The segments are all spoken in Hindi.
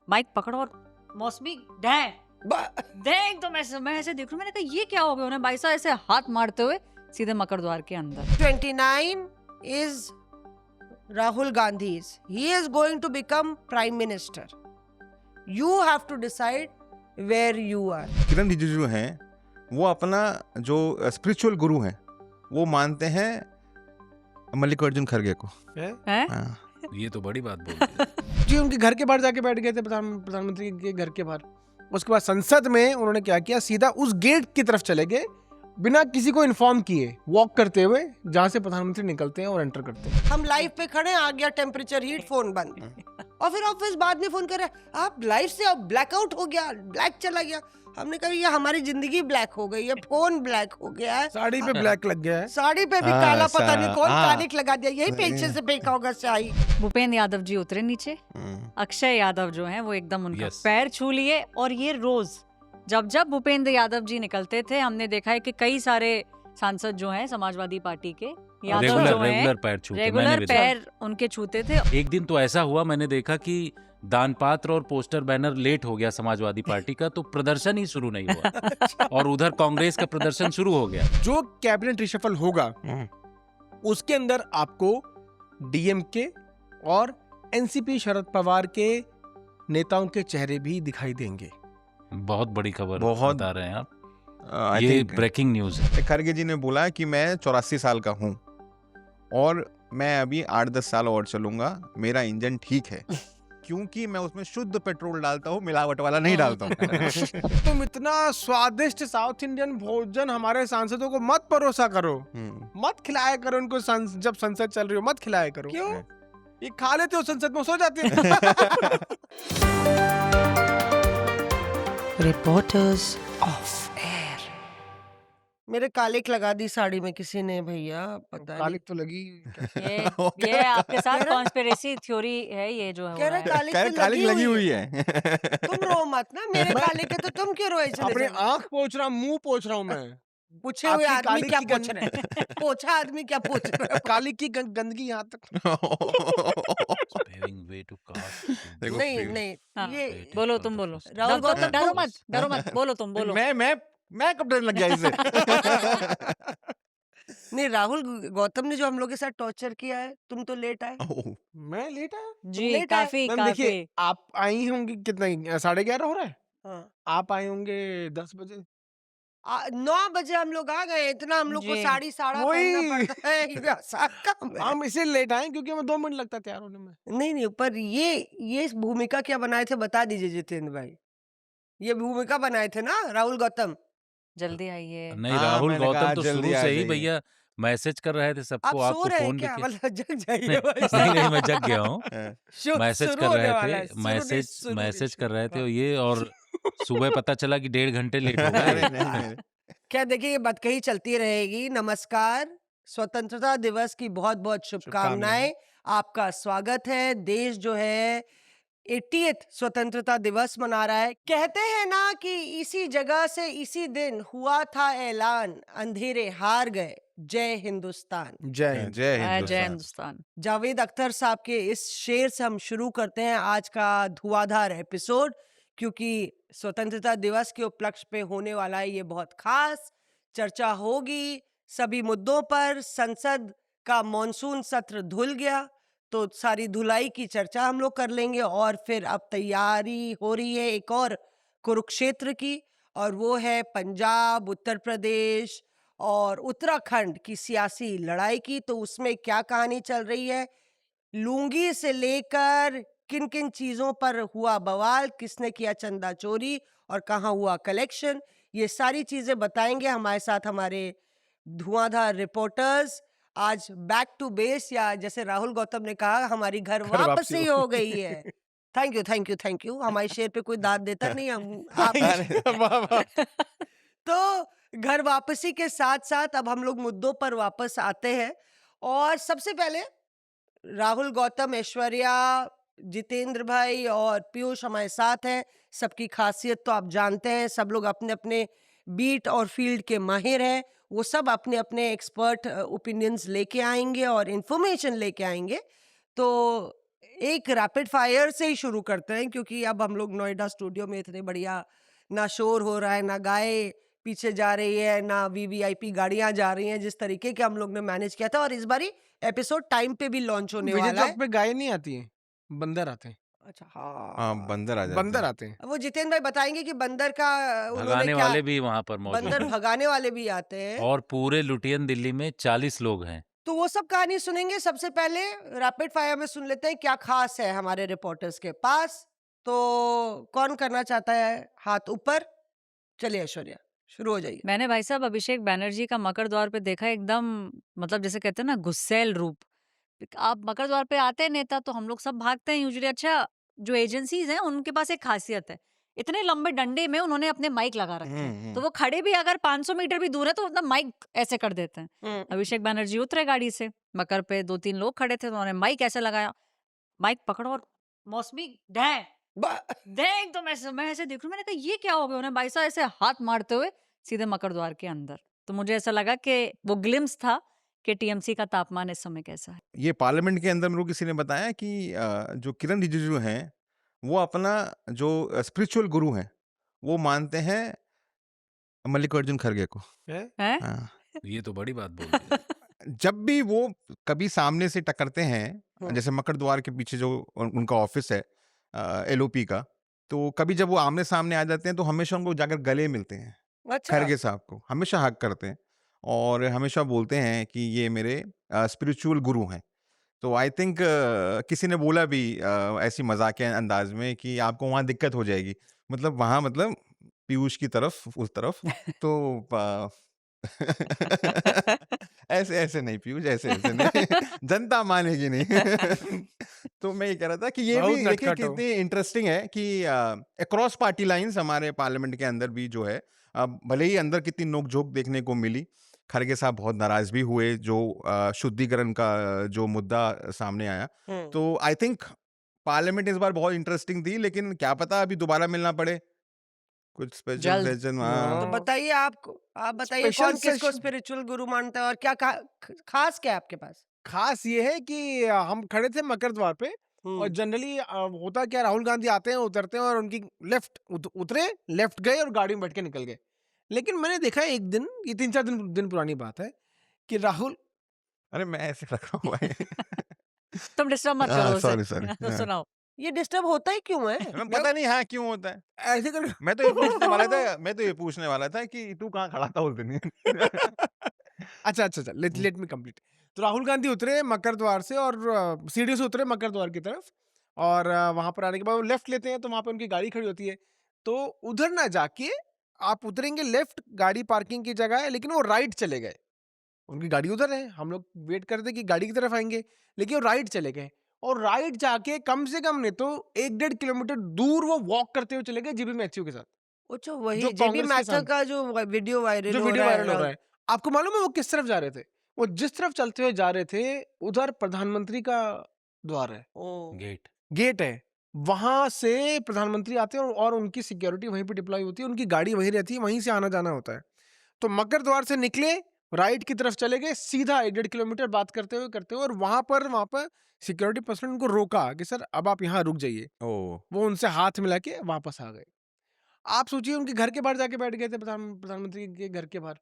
माइक पकड़ो और मौसमी देख तो मैं ऐसे देख रही हूँ, मैंने कहा ये क्या हो गया, उन्हें भाई साहब ऐसे हाथ मारते हुए सीधे मकर द्वार के अंदर। 29 is Rahul Gandhi's. He is going to become Prime Minister. You have to decide where you are. किरण रिजिजू हैं, वो अपना जो स्पिरिचुअल गुरु हैं वो मानते हैं मल्लिकार्जुन खड़गे को। हैं? हाँ। ये तो बड़ी बात बोल दी। जी उनके घर के बाहर जाके बैठ गए थे, प्रधानमंत्री के घर के बाहर। उसके बाद संसद में उन्होंने क्या किया, सीधा उस गेट की तरफ चले गए बिना किसी को इन्फॉर्म किए, वॉक करते हुए जहां से प्रधानमंत्री निकलते हैं और एंटर करते हैं। हम लाइव पे खड़े हैं, आ गया टेम्परेचर हीट, फोन बंद। और फिर ऑफिस बाद में फोन कर रहे हैं, आप लाइव से अब ब्लैकआउट हो गया, ब्लैक चला गया। हमने कहा ये हमारी जिंदगी ब्लैक हो गई है, फोन ब्लैक हो गया है, साड़ी पे ब्लैक लग गया है, साड़ी पे भी हाँ, काला, पता नहीं कौन हाँ। कालिक लगा दिया, यही पीछे से फेंका होगा स्याही। भूपेंद्र यादव जी उतरे नीचे, अक्षय यादव जो हैं वो एकदम उनका Yes. पैर छू लिए। और ये रोज जब जब भूपेंद्र यादव जी निकलते थे, हमने देखा है कि कई सारे सांसद जो हैं समाजवादी पार्टी के यादव जो हैं रेगुलर पैर छूते, मैंने रेगुलर भी पैर उनके छूते थे। एक दिन तो ऐसा हुआ, मैंने देखा कि दान पात्र और पोस्टर बैनर लेट हो गया समाजवादी पार्टी का, तो प्रदर्शन ही शुरू नहीं हुआ और उधर कांग्रेस का प्रदर्शन शुरू हो गया। जो कैबिनेट रिशफल होगा उसके अंदर आपको डीएमके और एनसीपी शरद पवार के नेताओं के चेहरे भी दिखाई देंगे। बहुत बड़ी खबर बहुत- बता रहे हैं आप, I ये think ब्रेकिंग न्यूज है। खड़गे जी ने बोला कि मैं 84 साल का हूँ और मैं अभी 8-10 साल और चलूंगा, मेरा इंजन ठीक है क्योंकि मैं उसमें शुद्ध पेट्रोल डालता हूँ, मिलावट वाला नहीं डालता हूँ। तुम इतना स्वादिष्ट साउथ इंडियन भोजन हमारे सांसदों को मत परोसा करो, मत खिलाया करो उनको, जब संसद चल रही हो मत खिलाया करो। क्यों? ये खा लेते हो संसद में, सो जाते हैं। Reporters off air. मेरे कालिक लगा दी साड़ी में किसी ने, भैया पता नहीं। कालिक तो लगी। ये आपके साथ कॉन्स्पिरेसी थ्योरी है, ये जो है कह रहे कालिक तो कालिक लगी हुई है। तुम रो मत ना, मेरे कालिक है तो तुम क्यों रोए? चले अपने जाओ। आंख पोछ रहा हूँ, मुंह पोछ रहा हूँ मैं। पूछे हुए आपकी आदमी कालिक क्या की पूछ रहे हैं? पोछा आदमी क्या पूछ रहे हैं? कालिक की गंदगी यहाँ तक। Paving way to cast. देखो, नहीं फिर- नहीं, हाँ, ये बोलो तुम बोलो, राहुल गौतम डरो को- मत, डरो मत, बोलो तुम बोलो। मैं कब डरने लग गया इसे? नहीं, राहुल गौतम ने जो हम लोग के साथ टॉर्चर किया है, तुम तो लेट आए। मैं लेट आया। जी लेट आए। काफी मैम काफी। देखिए, आप आई होंगी कितना, 11:30 हो रहा है, हाँ। आप आए होंगे 10 बजे। 9 बजे हम लोग आ गए, इतना हम लोग को जी। साड़ी साड़ा वही। पहनना पड़ता है, ये आसान काम है। हम इसे लेट आए क्योंकि हमें 2 मिनट लगता है तैयार होने में। नहीं, पर ये भूमिका क्या बनाए थे बता दीजिए जितेंद्र भाई। ये भूमिका बनाए थे ना राहुल गौतम। जल्दी आइए। नहीं, हाँ, राहुल मैंने कहा गौतम तो जल्दी शुरू आ से ही जाइए। भैया मैसेज कर रहे थे आप सबको, सो आपको रहे हैं फोन भी क्या? किया। मतलब जग जाइए नहीं भाई नहीं नहीं, मैं जग गया हूँ। शुरू- मैसेज शुरू कर होने रहे वाला है, थे, शुरू नहीं, मैसेज शुरू नहीं, मैसेज कर शुरू। रहे थे ये, और सुबह पता चला कि 1.5 घंटे लेट हो नहीं, गए। नहीं, नहीं। क्या देखिए, ये बतकही चलती रहेगी। नमस्कार, स्वतंत्रता दिवस की बहुत बहुत शुभकामनाएं। आपका स्वागत है। देश जो है 80th स्वतंत्रता दिवस मना रहा है। कहते हैं ना कि इसी जगह से इसी दिन हुआ था ऐलान, अंधेरे हार गए, जय हिंदुस्तान। जय हिंद। जय जय हिंदुस्तान। हिंदुस्तान। जावेद अख्तर साहब के इस शेर से हम शुरू करते हैं आज का धुआंधार एपिसोड, क्योंकि स्वतंत्रता दिवस के उपलक्ष्य पे होने वाला है ये बहुत खास। चर्चा होगी सभी मुद्दों पर। संसद का मॉनसून सत्र धुल गया तो सारी धुलाई की चर्चा हम लोग कर लेंगे, और फिर अब तैयारी हो रही है एक और कुरुक्षेत्र की, और वो है पंजाब, उत्तर प्रदेश और उत्तराखंड की सियासी लड़ाई की। तो उसमें क्या कहानी चल रही है, लुंगी से लेकर किन किन चीजों पर हुआ बवाल, किसने किया चंदा चोरी और कहाँ हुआ कलेक्शन, ये सारी चीजें बताएंगे हमारे साथ हमारे धुआंधार रिपोर्टर्स। आज बैक टू बेस, या जैसे राहुल गौतम ने कहा, हमारी घर वापसी हो गई है। Thank you thank you thank you. हमारे शेर पे कोई दाद देता नहीं, हम आप तो घर वापसी के साथ साथ अब हम लोग मुद्दों पर वापस आते हैं। और सबसे पहले राहुल गौतम, ऐश्वर्या, जितेंद्र भाई और पीयूष हमारे साथ हैं। सबकी खासियत तो आप जानते हैं, सब लोग अपने अपने बीट और फील्ड के माहिर हैं। वो सब अपने अपने एक्सपर्ट ओपिनियंस लेके आएंगे और इंफॉर्मेशन लेके आएंगे। तो एक रैपिड फायर से ही शुरू करते हैं, क्योंकि अब हम लोग नोएडा स्टूडियो में इतने बढ़िया, ना शोर हो रहा है, ना गाय पीछे जा रही है, ना वीवीआईपी गाड़ियां जा रही हैं, जिस तरीके के हम लोग ने मैनेज किया था। और इस बारी एपिसोड टाइम पे भी लॉन्च होने विजय वाला है। चौक पे गाय नहीं आती है, बंदर आते हैं। अच्छा, हाँ हाँ, बंदर आ जाते बंदर हैं। आते हैं। वो जितेंद्र भाई बताएंगे कि बंदर का उन्होंने भगाने क्या, वाले भी वहां पर मौजूद बंदर हैं भगाने वाले भी आते हैं। और पूरे लुटियन दिल्ली में 40 लोग हैं। तो वो सब कहानी सुनेंगे। सबसे पहले रैपिड फायर में सुन लेते हैं क्या खास है हमारे रिपोर्टर्स के पास। तो कौन करना चाहता है हाथ ऊपर? चलिए ऐश्वर्या, शुरू हो जाइए। मैंने भाई साहब अभिषेक बैनर्जी का मकर द्वार पे देखा, एकदम मतलब जैसे कहते हैं ना गुस्सैल रूप। आप मकर द्वार पे आते हैं नेता तो हम लोग सब भागते हैं यूजुअली। अच्छा, जो एजेंसीज हैं उनके पास एक खासियत है, इतने लंबे डंडे में उन्होंने अपने माइक लगा रखे हैं, तो वो खड़े भी अगर 500 मीटर भी दूर है तो मतलब माइक ऐसे कर देते हैं। अभिषेक बैनर्जी उतरे गाड़ी से, मकर पे 2-3 लोग खड़े थे तो उन्होंने माइक ऐसे लगाया, माइक पकड़ो और मौसमी ढै देख, तो मैं ऐसे देख रही हूँ, मैंने कहा ये क्या हो गया। उन्हें भाई साहब ऐसे हाथ मारते हुए सीधे मकर द्वार के अंदर। तो मुझे ऐसा लगा कि वो ग्लिम्स था कि टीएमसी का तापमान इस समय कैसा है। ये पार्लियामेंट के अंदर मेरे को किसी ने बताया कि जो किरण रिजिजू हैं वो अपना जो स्पिरिचुअल गुरु हैं वो मानते हैं मल्लिकार्जुन खड़गे को। हैं? हैं? हाँ। ये तो बड़ी बात बोल दी। जब भी वो कभी सामने से टकरते हैं, जैसे मकर द्वार के पीछे जो उनका ऑफिस है एलओपी का, तो कभी जब वो आमने सामने आ जाते हैं तो हमेशा उनको जाकर गले मिलते हैं। अच्छा, खड़गे साहब को हमेशा हक करते हैं और हमेशा बोलते हैं कि ये मेरे स्पिरिचुअल गुरु हैं। तो आई थिंक किसी ने बोला भी ऐसी मजाकिया अंदाज में कि आपको वहाँ दिक्कत हो जाएगी, मतलब वहाँ मतलब पीयूष की तरफ उस तरफ तो ऐसे ऐसे नहीं पीयूष, ऐसे ऐसे नहीं जनता मानेगी नहीं। तो मैं ये कह रहा था कि ये बहुत भी देखिए नटखट हो। कितनी इंटरेस्टिंग है कि अक्रॉस पार्टी लाइंस हमारे पार्लियामेंट के अंदर भी जो है, भले ही अंदर कितनी नोकझोंक देखने को मिली, खड़गे साहब बहुत नाराज भी हुए जो शुद्धिकरण का जो मुद्दा सामने आया। तो आई थिंक पार्लियामेंट इस बार बहुत इंटरेस्टिंग थी, लेकिन क्या पता अभी दोबारा मिलना पड़े कुछ स्पेशल जल्द। सेशन। तो बताइए, आप बताइए स्पेशल कौन किसको सेशन। स्पिरिचुअल गुरु मानता है और क्या खास क्या है आपके पास? खास ये है कि हम खड़े थे मकर द्वार पे और जनरली होता क्या, राहुल गांधी आते हैं, उतरते हैं और उनकी उतरे, लेफ्ट गए और गाड़ी में बैठ के निकल गए। लेकिन मैंने देखा एक दिन, ये 3-4 दिन पुरानी बात है, कि राहुल अरे मैं ऐसे रख रहा हूँ भाई। तुम डिस्टर्ब मत करो उसे। सॉरी। सुनाओ। ये डिस्टर्ब होता ही क्यों है? मैं पता नहीं हाँ क्यों होता है। ऐसे कर मैं तो ये पूछने वाला था कि तू कहाँ खड़ा था उस दिन। अच्छा, लेट मी कंप्लीट। तो राहुल गांधी उतरे मकर द्वार से और सीढ़ी से उतरे मकर द्वार की तरफ, और वहां पर आने के बाद वो लेफ्ट लेते हैं तो वहां पे उनकी गाड़ी खड़ी होती है। तो उधर ना जाके आप उतरेंगे लेफ्ट, गाड़ी पार्किंग की जगह है, लेकिन वो राइट चले गए। उनकी गाड़ी उधर है, हम लोग वेट करते कि गाड़ी की तरफ आएंगे, लेकिन वो राइट चले गए। और राइट जाके कम से कम नहीं तो 1-1.5 किलोमीटर दूर वो वॉक करते हुए चले गए जीबी मैथ्यू के साथ, अच्छा, जो वही जेबी कांग्रेस के मैथ्यू साथ, का जो वीडियो वायरल जो हो वीडियो रहा वायरल हो रहा है। है। आपको मालूम है वो किस तरफ जा रहे थे? वो जिस तरफ चलते हुए जा रहे थे उधर प्रधानमंत्री का द्वार है, गेट। गेट है, वहां से प्रधानमंत्री आते हैं और उनकी सिक्योरिटी वहीं पे डिप्लॉय होती है, उनकी गाड़ी वहीं रहती है, वहीं से आना जाना होता है। तो मकर द्वार से निकले, राइट की तरफ चले गए सीधा 1-1.5 किलोमीटर बात करते हुए, और वहां पर सिक्योरिटी पर्सन उनको रोका कि सर अब आप यहाँ रुक जाइए। वो उनसे हाथ मिला के वापस आ गए। आप सोचिए उनके घर के बाहर जाके बैठ गए थे, प्रधानमंत्री के घर के बाहर।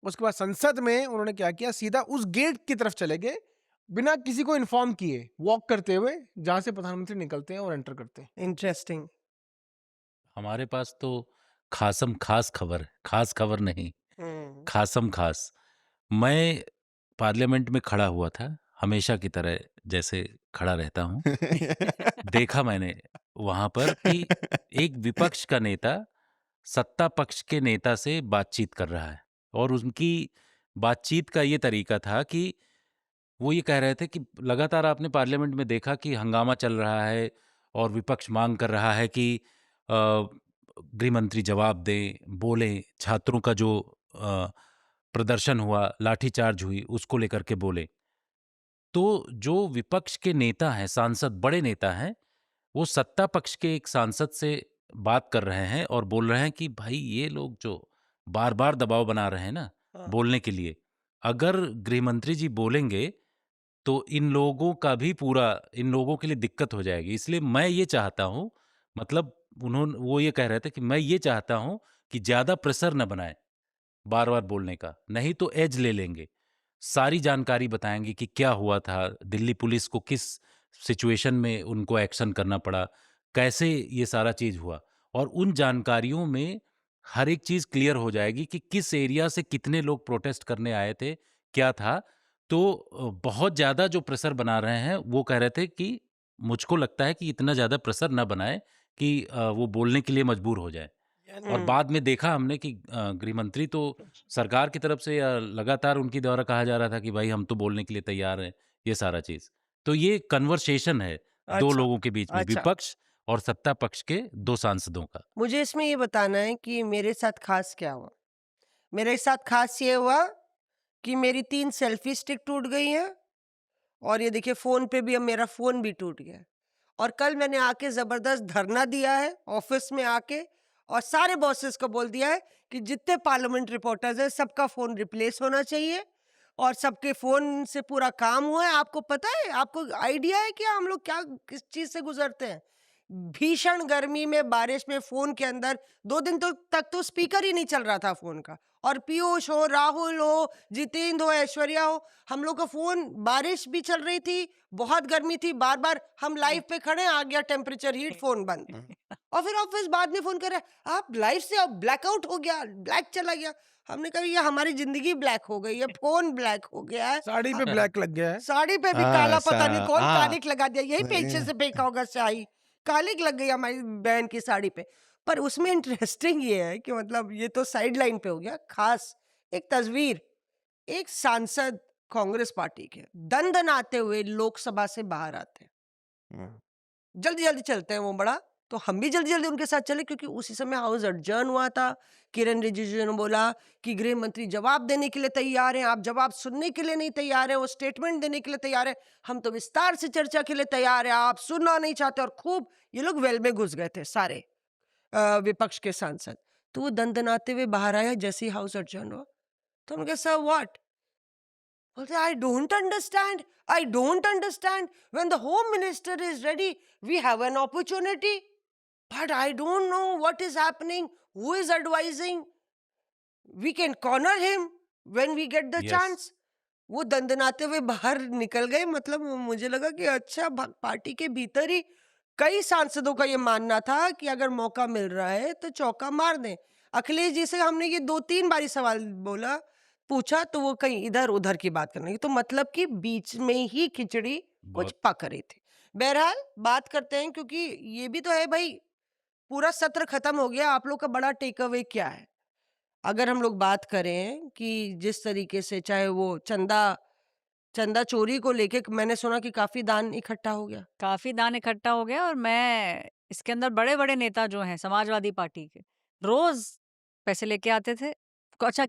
उसके बाद संसद में उन्होंने क्या किया, सीधा उस गेट की तरफ चले गए बिना किसी को इन्फॉर्म किए, वॉक करते हुए, जहां से प्रधानमंत्री निकलते हैं और एंटर करते हैं। इंटरेस्टिंग। हमारे पास तो खासम खास खबर है, खास खबर नहीं, खासम खास। मैं पार्लियामेंट में खड़ा हुआ था, हमेशा की तरह जैसे खड़ा रहता हूँ। देखा मैंने वहां पर कि एक विपक्ष का नेता सत्ता पक्ष के नेता से बातचीत कर रहा है, और उनकी बातचीत का ये तरीका था कि वो ये कह रहे थे कि लगातार आपने पार्लियामेंट में देखा कि हंगामा चल रहा है और विपक्ष मांग कर रहा है कि गृह मंत्री जवाब दें, बोलें, छात्रों का जो प्रदर्शन हुआ, लाठीचार्ज हुई, उसको लेकर के बोले। तो जो विपक्ष के नेता हैं, सांसद, बड़े नेता हैं, वो सत्ता पक्ष के एक सांसद से बात कर रहे हैं और बोल रहे हैं कि भाई ये लोग जो बार बार दबाव बना रहे हैं ना बोलने के लिए, अगर गृह मंत्री जी बोलेंगे तो इन लोगों का भी पूरा इन लोगों के लिए दिक्कत हो जाएगी। इसलिए मैं ये चाहता हूँ, मतलब वो ये कह रहे थे कि मैं ये चाहता हूँ कि ज़्यादा प्रेशर न बनाएँ बार-बार बोलने का, नहीं तो एज ले लेंगे। सारी जानकारी बताएँगे कि क्या हुआ था, दिल्ली पुलिस को किस सिचुएशन में उनको एक्शन करना पड़ा, कैसे ये सारा चीज़ हुआ, और उन जानकारियों में हर एक चीज़ क्लियर हो जाएगी कि किस एरिया से कितने लोग प्रोटेस्ट करने आए थे, क्या था। तो बहुत ज़्यादा जो प्रेशर बना रहे हैं, वो कह रहे थे कि मुझको लगता है कि इतना ज़्यादा प्रेशर ना बनाएँ कि वो बोलने के लिए मजबूर हो जाएँ। और बाद में देखा हमने कि गृह मंत्री तो सरकार की तरफ से लगातार उनके द्वारा कहा जा रहा था कि भाई हम तो बोलने के लिए तैयार हैं, ये सारा चीज़। तो ये कन्वर्सेशन है 2 अच्छा, लोगों के बीच में, अच्छा। विपक्ष और सत्ता पक्ष के 2 सांसदों का। मुझे इसमें ये बताना है कि मेरे साथ खास क्या हुआ? मेरे साथ खास ये हुआ कि मेरी 3 सेल्फी स्टिक टूट गई हैं और ये देखिए फ़ोन पे भी अब मेरा फ़ोन भी टूट गया है। और कल मैंने आके ज़बरदस्त धरना दिया है ऑफ़िस में आके और सारे बॉसेस को बोल दिया है कि जितने पार्लियामेंट रिपोर्टर्स हैं सबका फ़ोन रिप्लेस होना चाहिए और सबके फ़ोन से पूरा काम हुआ है। आपको पता है, आपको आइडिया है कि हम लोग क्या किस चीज़ से गुज़रते हैं? भीषण गर्मी में, बारिश में फ़ोन के अंदर 2 दिन तक तो स्पीकर ही नहीं चल रहा था फ़ोन का। और पीयूष हो, राहुल हो, जितेंद्र हो, ऐश्वर्या हो, हम लोग का फ़ोन, बारिश भी चल रही थी, बहुत गर्मी थी, बार-बार हम लाइव पे खड़े हैं, आ गया टेम्परेचर हीट, फ़ोन बंद। और फिर ऑफिस बाद में फ़ोन कर रहा है, आप लाइव से अब ब्लैकआउट हो गया, ब्लैक चला गया। हमने कहा ये हमारी ज़िंदगी ब्लैक हो गई है, फ़ोन ब्लैक हो गया है। साड़ी पे ब्लैक लग गया है। साड़ी पे भी हाँ, काला पता नहीं कौन हाँ। कालिक लगा दिया, यही पीछे से फेंका होगा स्याही, कालिक लग गई हमारी बहन की साड़ी पे। पर उसमें इंटरेस्टिंग ये है कि मतलब ये तो साइड लाइन पे हो गया, खास एक तस्वीर, एक सांसद कांग्रेस पार्टी के दनदनाते हुए लोकसभा से बाहर आते हैं, जल्दी जल्दी चलते हैं वो बड़ा, तो हम भी जल्दी जल्दी उनके साथ चले क्योंकि उसी समय हाउस अडजर्न हुआ था। किरण रिजिजू ने बोला कि गृह मंत्री जवाब देने के लिए तैयार हैं, आप जवाब सुनने के लिए नहीं तैयार हैं, वो स्टेटमेंट देने के लिए तैयार है, हम तो विस्तार से चर्चा के लिए तैयार है, आप सुनना नहीं चाहते। और खूब ये लोग वेल में घुस गए थे सारे विपक्ष के सांसद। तो वो दनदनाते हुए बाहर आया जैसे ही हाउस अडजर्न हुआ, तो उनके सर व्हाट बोलते, I don't understand. I don't understand. When the home minister is ready, we have an opportunity. But I don't know what is happening, who is advising. We can corner him when we get the Yes. chance. वो दंदनाते हुए बाहर निकल गए। मतलब मुझे लगा कि अच्छा पार्टी के भीतर ही कई सांसदों का ये मानना था कि अगर मौका मिल रहा है तो चौका मार दें। अखिलेश जी से हमने ये 2-3 बारी सवाल पूछा तो वो कहीं इधर उधर की बात करने लगे। तो मतलब कि बीच में ही खिचड़ी कुछ बहुत पक रही थी। बहरहाल बात करते हैं क्योंकि ये भी तो है भाई, पूरा सत्र खत्म हो गया, आप लोग का बड़ा टेक अवे क्या है? अगर हम लोग बात करें कि जिस तरीके से चाहे वो चंदा चोरी को लेके मैंने सुना कि काफी दान इकट्ठा हो गया। काफ़ी दान इकट्ठा हो गया और मैं इसके अंदर बड़े-बड़े नेता जो हैं समाजवादी पार्टी के, रोज़ पैसे लेके आते थे। अच्छा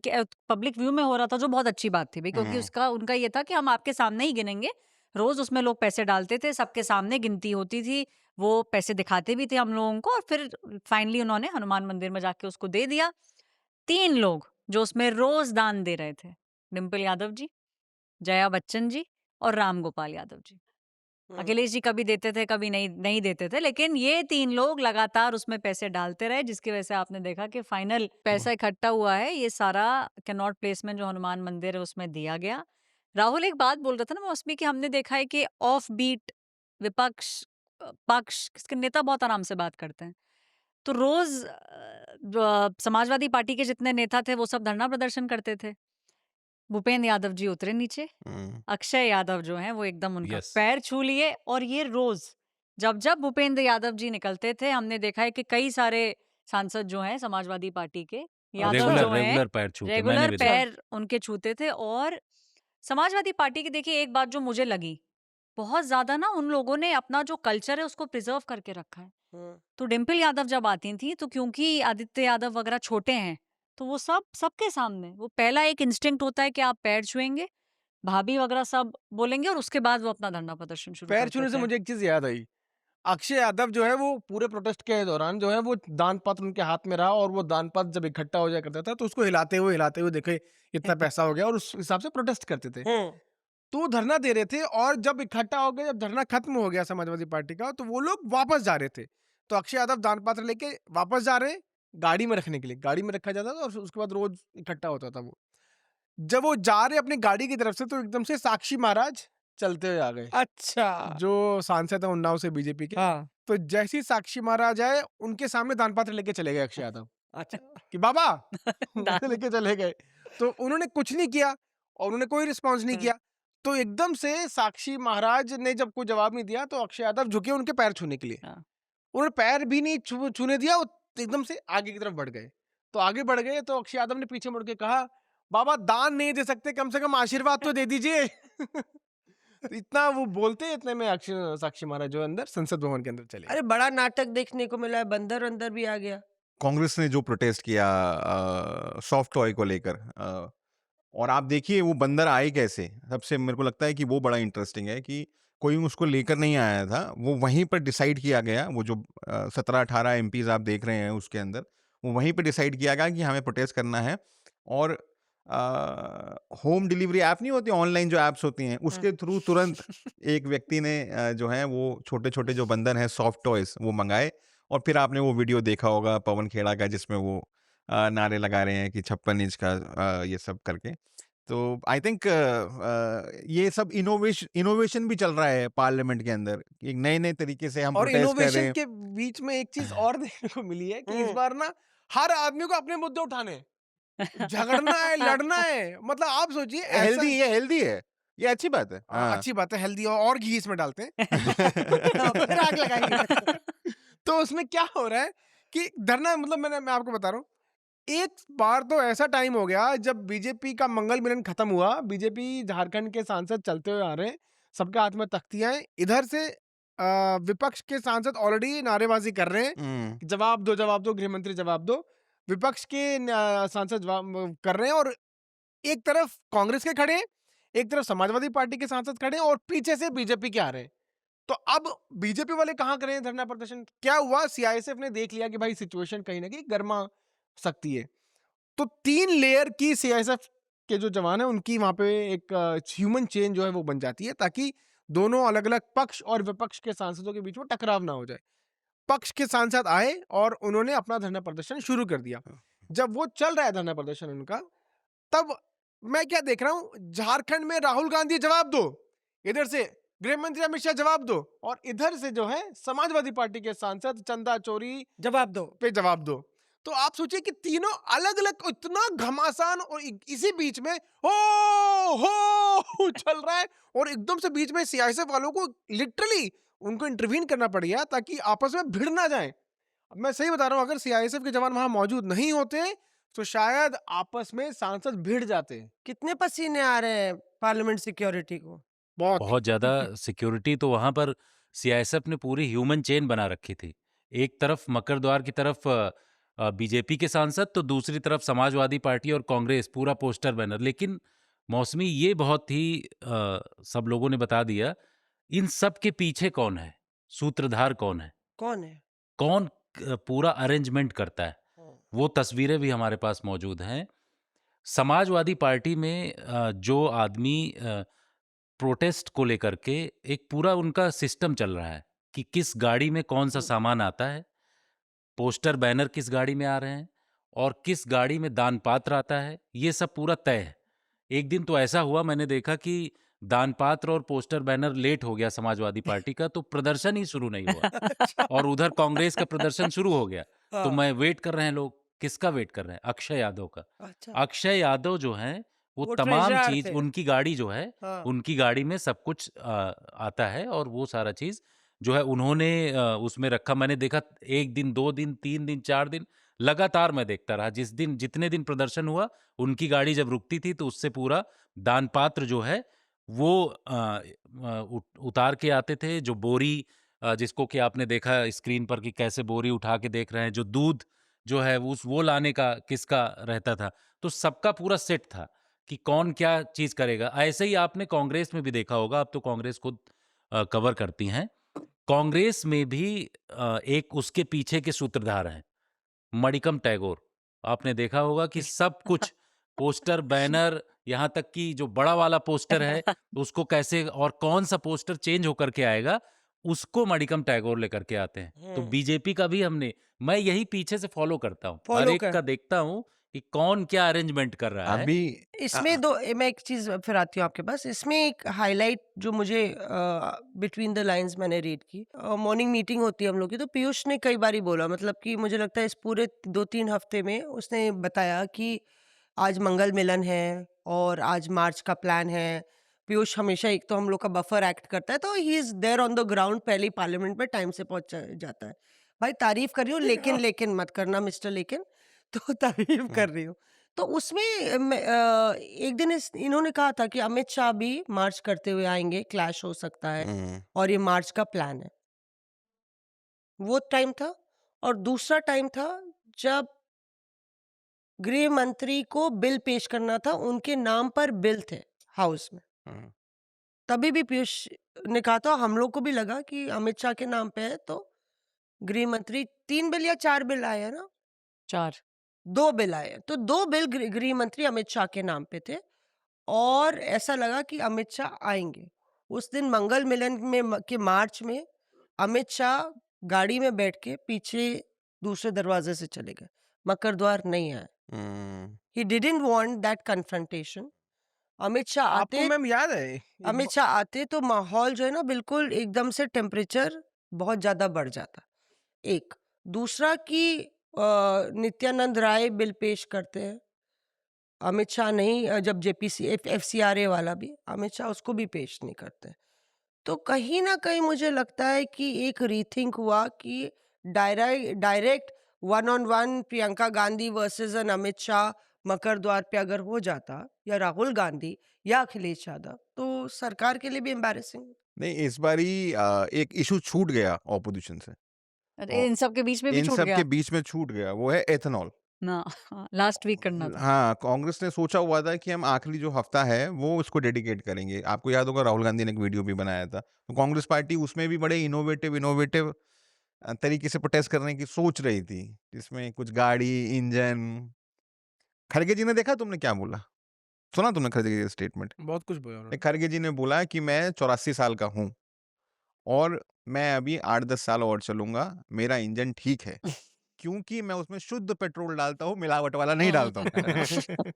पब्लिक व्यू में हो रहा था जो बहुत अच्छी बात थी भई क्योंकि उसका उनका ये था कि हम आपके सामने ही गिनेंगे। रोज़ उसमें लोग पैसे डालते थे, सबके सामने गिनती होती थी। वो पैसे दिखाते भी थे हम लोगों को और फिर फाइनली उन्होंने हनुमान मंदिर में जाके उसको दे दिया। 3 लोग जो उसमें रोज़ दान दे रहे थे, डिंपल यादव जी, जया बच्चन जी और राम गोपाल यादव जी। अखिलेश जी कभी देते थे, कभी नहीं नहीं देते थे, लेकिन ये 3 लोग लगातार उसमें पैसे डालते रहे, जिसकी वजह से आपने देखा कि फाइनल पैसा इकट्ठा हुआ है। ये सारा कैनॉट प्लेस में जो हनुमान मंदिर है, उसमें दिया गया। राहुल एक बात बोल रहा था ना मौसमी कि हमने देखा है कि ऑफ बीट विपक्ष पक्ष के नेता बहुत आराम से बात करते हैं। तो रोज़ समाजवादी पार्टी के जितने नेता थे, वो सब धरना प्रदर्शन करते थे। भूपेंद्र यादव जी उतरे नीचे, अक्षय यादव जो हैं वो एकदम उनका यस। पैर छू लिए और ये रोज जब भूपेंद्र यादव जी निकलते थे हमने देखा है कि कई सारे सांसद जो हैं समाजवादी पार्टी के यादव अच्छा। रेगुलर जो हैं रेगुलर पैर छूते, मैंने रेगुलर भी देखा। पैर उनके छूते थे। और समाजवादी पार्टी की देखिए एक बात जो मुझे लगी, बहुत ज्यादा ना उन लोगों ने अपना जो कल्चर है उसको प्रिजर्व करके रखा है। तो डिम्पल यादव जब आती थी तो क्योंकि आदित्य यादव वगैरह छोटे हैं तो वो सबके सामने वो पहला एक इंस्टिंक्ट होता है कि आप पैर छुएंगे, भाभी वगैरह सब बोलेंगे और उसके बाद वो अपना धरना प्रदर्शन शुरू पैर करते छूने से थे। मुझे एक चीज याद आई। अक्षय यादव जो है वो पूरे प्रोटेस्ट के दौरान जो है वो दान पत्र उनके हाथ में रहा और वो दान पत्र जब इकट्ठा हो जाया करता था तो उसको हिलाते हुए देखे इतना पैसा हो गया और उस हिसाब से प्रोटेस्ट करते थे। तो वो धरना दे रहे थे और जब इकट्ठा हो गए, जब धरना खत्म हो गया समाजवादी पार्टी का, तो वो लोग वापस जा रहे थे। तो अक्षय यादव दान पात्र लेके वापस जा रहे हैं गाड़ी में रखने के लिए, गाड़ी में रखा जाता था और उसके बाद रोज इकट्ठा होता था वो। जब वो जा रहे अपनी गाड़ी की तरफ से तो एकदम से साक्षी महाराज चलते हुए आ गए, अच्छा। जो सांसद है उन्नाव से बीजेपी के। हाँ। तो जैसे ही साक्षी महाराज आए, उनके सामने दान पात्र लेके चले गए अक्षय यादव अच्छा। कि बाबा दान वैसे लेके चले गए। तो उन्होंने कुछ नहीं किया और उन्होंने कोई रिस्पॉन्स नहीं हाँ। किया। तो एकदम से साक्षी महाराज ने जब कोई जवाब नहीं दिया, तो अक्षय यादव झुके उनके पैर छूने के लिए। हाँ। उन्होंने पैर भी नहीं छूने दिया, वो एकदम से आगे की तरफ बढ़ गए। तो आगे बढ़ गए तो अक्षय यादव ने पीछे मुड़ के कहा, बाबा दान नहीं दे सकते, कम से कम आशीर्वाद तो दे दीजिए। तो इतना वो बोलते, इतने में साक्षी महाराज जो अंदर संसद भवन के अंदर चले गए। अरे बड़ा नाटक देखने को मिला है, बंदर अंदर भी आ गया। कांग्रेस ने जो प्रोटेस्ट किया सॉफ्ट टॉय को लेकर, और आप देखिए वो बंदर आए कैसे। सबसे मेरे को लगता है कि वो बड़ा इंटरेस्टिंग है कि कोई उसको लेकर नहीं आया था, वो वहीं पर डिसाइड किया गया। वो जो 17-18 एमपीज आप देख रहे हैं उसके अंदर, वो वहीं पर डिसाइड किया गया कि हमें प्रोटेस्ट करना है। और होम डिलीवरी ऐप नहीं होती, ऑनलाइन जो ऐप्स होती हैं, उसके थ्रू तुरंत एक व्यक्ति ने जो है वो छोटे छोटे जो बंदर हैं सॉफ्ट टॉयज वो मंगाए। और फिर आपने वो वीडियो देखा होगा पवन खेड़ा का, जिसमें वो नारे लगा रहे हैं कि 56 इंच का ये सब करके। तो आई थिंक ये सब इनोवेशन भी चल रहा है पार्लियामेंट के अंदर, एक नए नए तरीके से हम और प्रोटेस्ट कर रहे इनोवेशन हैं। के बीच में एक चीज और देखने को मिली है कि इस हम्म। बार ना हर आदमी को अपने मुद्दे उठाने हैं। झगड़ना है, लड़ना है। मतलब आप सोचिए ऐसा। हेल्दी है, ये अच्छी बात है। हाँ। अच्छी बात है, हेल्दी और घी इसमें डालते हैं। फिर आग लगाएंगे। तो उसमें क्या हो रहा है कि धरना, मतलब मैं आपको बता रहा हूँ, एक बार तो ऐसा टाइम हो गया जब बीजेपी का मंगल मिलन खत्म हुआ, बीजेपी झारखंड के सांसद चलते हुए आ रहे हैं, सबके हाथ में तख्तियां हैं, इधर से विपक्ष के सांसद ऑलरेडी नारेबाजी कर रहे हैं हम्म। कि जवाब दो, गृह मंत्री जवाब दो। विपक्ष के सांसद जवाब कर रहे हैं और एक तरफ कांग्रेस के खड़े हैं, एक तरफ समाजवादी पार्टी के सांसद खड़े हैं और पीछे से बीजेपी के आ रहे हैं। तो अब बीजेपी वाले कहां करें धरना प्रदर्शन? क्या हुआ, सीआईएसएफ ने देख लिया कि भाई सिचुएशन कहीं ना कहीं गर्मा सकती है, तो 3 लेयर की सीआईएसएफ के जो जवान है उनकी वहां पे एक ह्यूमन चेन जो है वो बन जाती है, ताकि दोनों अलग अलग पक्ष और विपक्ष के सांसदों के बीच में टकराव ना हो जाए। पक्ष के सांसद आए और उन्होंने अपना धरना प्रदर्शन शुरू कर दिया। जब वो चल रहा है धरना प्रदर्शन उनका, तब मैं क्या देख रहा हूं, झारखंड में राहुल गांधी जवाब दो, इधर से गृह मंत्री अमित शाह जवाब दो, और इधर से जो है समाजवादी पार्टी के सांसद चंदा चोरी जवाब दो। पे जवाब दो। तो आप सोचिए कि तीनों अलग अलग, इतना घमासान, और इसी बीच में हो चल रहा है, और एकदम से बीच में सीआईएसएफ वालों को लिटरली उनको इंटरवीन करना पड़ गया ताकि आपस में भिड़ ना जाए। मैं सही बता रहा हूं, अगर सीआईएसएफ के जवान वहां मौजूद नहीं होते तो शायद आपस में सांसद भिड़ जाते। कितने पसीने आ रहे हैं पार्लियामेंट सिक्योरिटी को। बहुत। बहुत ज़्यादा सिक्योरिटी तो वहाँ पर सीआईएसएफ ने पूरी ह्यूमन चेन बना रखी थी। एक तरफ मकर द्वार की तरफ बीजेपी के सांसद, तो दूसरी तरफ समाजवादी पार्टी और कांग्रेस, पूरा पोस्टर बैनर। लेकिन मौसमी ये बहुत ही सब लोगों ने बता दिया, इन सब के पीछे कौन है, सूत्रधार कौन है, कौन है? कौन पूरा अरेंजमेंट करता है। वो तस्वीरें भी हमारे पास मौजूद हैं। समाजवादी पार्टी में जो आदमी प्रोटेस्ट को लेकर के एक पूरा उनका सिस्टम चल रहा है कि किस गाड़ी में कौन सा सामान आता है, पोस्टर बैनर किस गाड़ी में आ रहे हैं, और किस गाड़ी में दान पात्र आता है, ये सब पूरा तय है। एक दिन तो ऐसा हुआ, मैंने देखा कि दान पात्र और पोस्टर बैनर लेट हो गया समाजवादी पार्टी का, तो प्रदर्शन ही शुरू नहीं हुआ, और उधर कांग्रेस का प्रदर्शन शुरू हो गया। तो मैं वेट कर रहे हैं लोग, किसका वेट कर रहे हैं? अक्षय यादव का। अच्छा। अक्षय यादव जो हैं वो वो तमाम ट्रेजर चीज, थे। उनकी गाड़ी जो है, हाँ। उनकी गाड़ी में सब कुछ आता है, और वो सारा चीज जो है उन्होंने उसमें रखा। मैंने देखा 1 दिन, 2 दिन, 3 दिन, 4 दिन लगातार मैं देखता रहा। जितने दिन प्रदर्शन हुआ, उनकी गाड़ी जब रुकती थी तो उससे पूरा दान पात्र जो है वो उतार के आते थे। जो बोरी, जिसको कि आपने देखा स्क्रीन पर कि कैसे बोरी उठा के देख रहे हैं, जो दूध जो है वो लाने का किसका रहता था। तो सबका पूरा सेट था कि कौन क्या चीज करेगा। ऐसे ही आपने कांग्रेस में भी देखा होगा, अब तो कांग्रेस खुद कवर करती हैं। कांग्रेस में भी एक उसके पीछे के सूत्रधार हैं, मणिकम टैगोर। आपने देखा होगा कि सब कुछ पोस्टर, बैनर, यहाँ तक कि जो बड़ा वाला पोस्टर है उसको कैसे और कौन सा पोस्टर चेंज होकर के आएगा, उसको मणिकम टैगोर लेकर के आते हैं। तो बीजेपी का भी मैं यही पीछे से फॉलो करता हूँ, हर फॉलो एक कर का देखता हूँ कि कौन क्या अरेंजमेंट कर रहा है। अभी इसमें दो मैं एक चीज फिर आती हूँ आपके पास। इसमें एक हाईलाइट जो मुझे बिटवीन द लाइंस मैंने रीड की, मॉर्निंग मीटिंग होती है हम लोग की, तो पीयूष ने कई बारी बोला, मतलब कि मुझे लगता है इस पूरे 2-3 हफ्ते में उसने बताया कि आज मंगल मिलन है और आज मार्च का प्लान है। पीयूष हमेशा एक तो हम लोग का बफर एक्ट करता है, तो he is there on the ground, पहले ही पार्लियामेंट में टाइम से पहुंच जाता है। भाई तारीफ कर रही हूँ, लेकिन मत करना मिस्टर लेकिन, तो तारीफ कर रही हूँ। तो उसमें एक दिन इन्होंने कहा था कि अमित शाह भी मार्च करते हुए आएंगे, क्लैश हो सकता है और ये मार्च का प्लान है। वो टाइम था। और दूसरा टाइम था जब गृह मंत्री को बिल पेश करना था, उनके नाम पर बिल थे हाउस में, तभी भी पीयूष ने कहा था, हम लोग को भी लगा कि अमित शाह के नाम पे है, तो गृह मंत्री 3 बिल या 4 बिल आए हैं ना, 4 2 बिल आए हैं, तो 2 बिल गृह मंत्री अमित शाह के नाम पे थे और ऐसा लगा कि अमित शाह आएंगे। उस दिन मंगल मिलन में के मार्च में अमित शाह गाड़ी में बैठ के पीछे दूसरे दरवाजे से चले गए, मकर द्वार नहीं आए। He didn't want that confrontation. Amit Shah आपको आते मैम याद है अमित शाह आते तो माहौल जो है ना, बिल्कुल एकदम से टेम्परेचर बहुत ज्यादा बढ़ जाता। एक दूसरा कि नित्यानंद राय बिल पेश करते हैं, अमित शाह नहीं, जब जेपीसी एफसीआरए वाला भी, अमित शाह उसको भी पेश नहीं करते। तो कहीं ना कहीं मुझे लगता है कि एक रीथिंक हुआ कि direct 1-on-1 Priyanka Gandhi versus एन अमित शाह मकर द्वार पे अगर हो जाता, या राहुल गांधी या अखिलेश यादव, तो सरकार के लिए भी एम्बैरेसिंग। नहीं, इस बारी एक इशू छूट गया ऑपोजिशन से, अरे इन सब के बीच में भी इन छूट सब गया के बीच में छूट गया, वो है एथेनॉल। ना। लास्ट वीक करना था। हाँ, कांग्रेस ने सोचा हुआ था कि हम आखिरी जो हफ्ता है वो उसको डेडिकेट करेंगे। आपको याद होगा राहुल गांधी ने एक वीडियो भी बनाया था, तो कांग्रेस पार्टी उसमें भी बड़े इनोवेटिव तरीके से प्रोटेस्ट करने की सोच रही थी, जिसमें कुछ गाड़ी, इंजन। खड़गे जी ने देखा तुमने क्या बोला? सुना तुमने खड़गे जी का स्टेटमेंट? बहुत कुछ बोला उन्होंने। खड़गे जी ने बोला कि मैं 84 साल का हूँ और मैं अभी 8-10 साल और चलूंगा, मेरा इंजन ठीक है, क्योंकि मैं उसमें शुद्ध पेट्रोल डालता हूँ, मिलावट वाला नहीं डालता हूँ।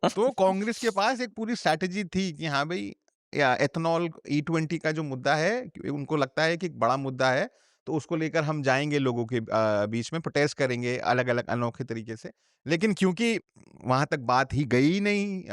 तो कांग्रेस के पास एक पूरी स्ट्रैटेजी थी कि हाँ भाई, या एथेनॉल E20 का जो मुद्दा है, उनको लगता है कि एक बड़ा मुद्दा है, तो उसको लेकर हम जाएंगे लोगों के बीच में, प्रोटेस्ट करेंगे अलग अलग अनोखे तरीके से। लेकिन क्योंकि वहां तक बात ही गई नहीं,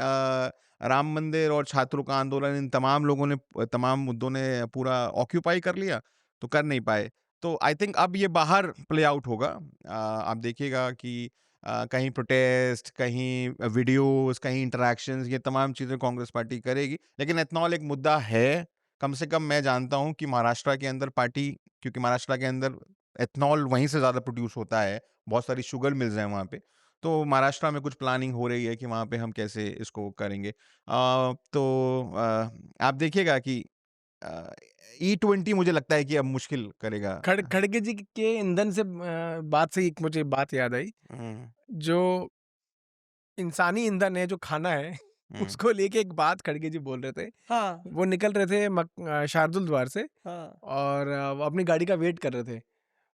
राम मंदिर और छात्रों का आंदोलन, इन तमाम लोगों ने, तमाम मुद्दों ने पूरा ऑक्यूपाई कर लिया, तो कर नहीं पाए। तो आई थिंक अब ये बाहर प्ले आउट होगा। आप देखिएगा कि कहीं प्रोटेस्ट, कहीं वीडियोस, कहीं इंटरैक्शंस, ये तमाम चीज़ें कांग्रेस पार्टी करेगी। लेकिन एथनॉल एक मुद्दा है, कम से कम मैं जानता हूँ कि महाराष्ट्र के अंदर पार्टी, क्योंकि महाराष्ट्र के अंदर एथनॉल वहीं से ज़्यादा प्रोड्यूस होता है, बहुत सारी शुगर मिल्स हैं वहाँ पे, तो महाराष्ट्र में कुछ प्लानिंग हो रही है कि वहाँ पे हम कैसे इसको करेंगे। आप देखिएगा कि E20 मुझे लगता है कि अब मुश्किल करेगा। खड़गे जी के ईंधन से बात से एक मुझे बात याद आई, जो इंसानी ईंधन है, जो खाना है, उसको लेके एक बात खड़गे जी बोल रहे थे। हाँ वो निकल रहे थे शार्दुल द्वार से हाँ और वो अपनी गाड़ी का वेट कर रहे थे।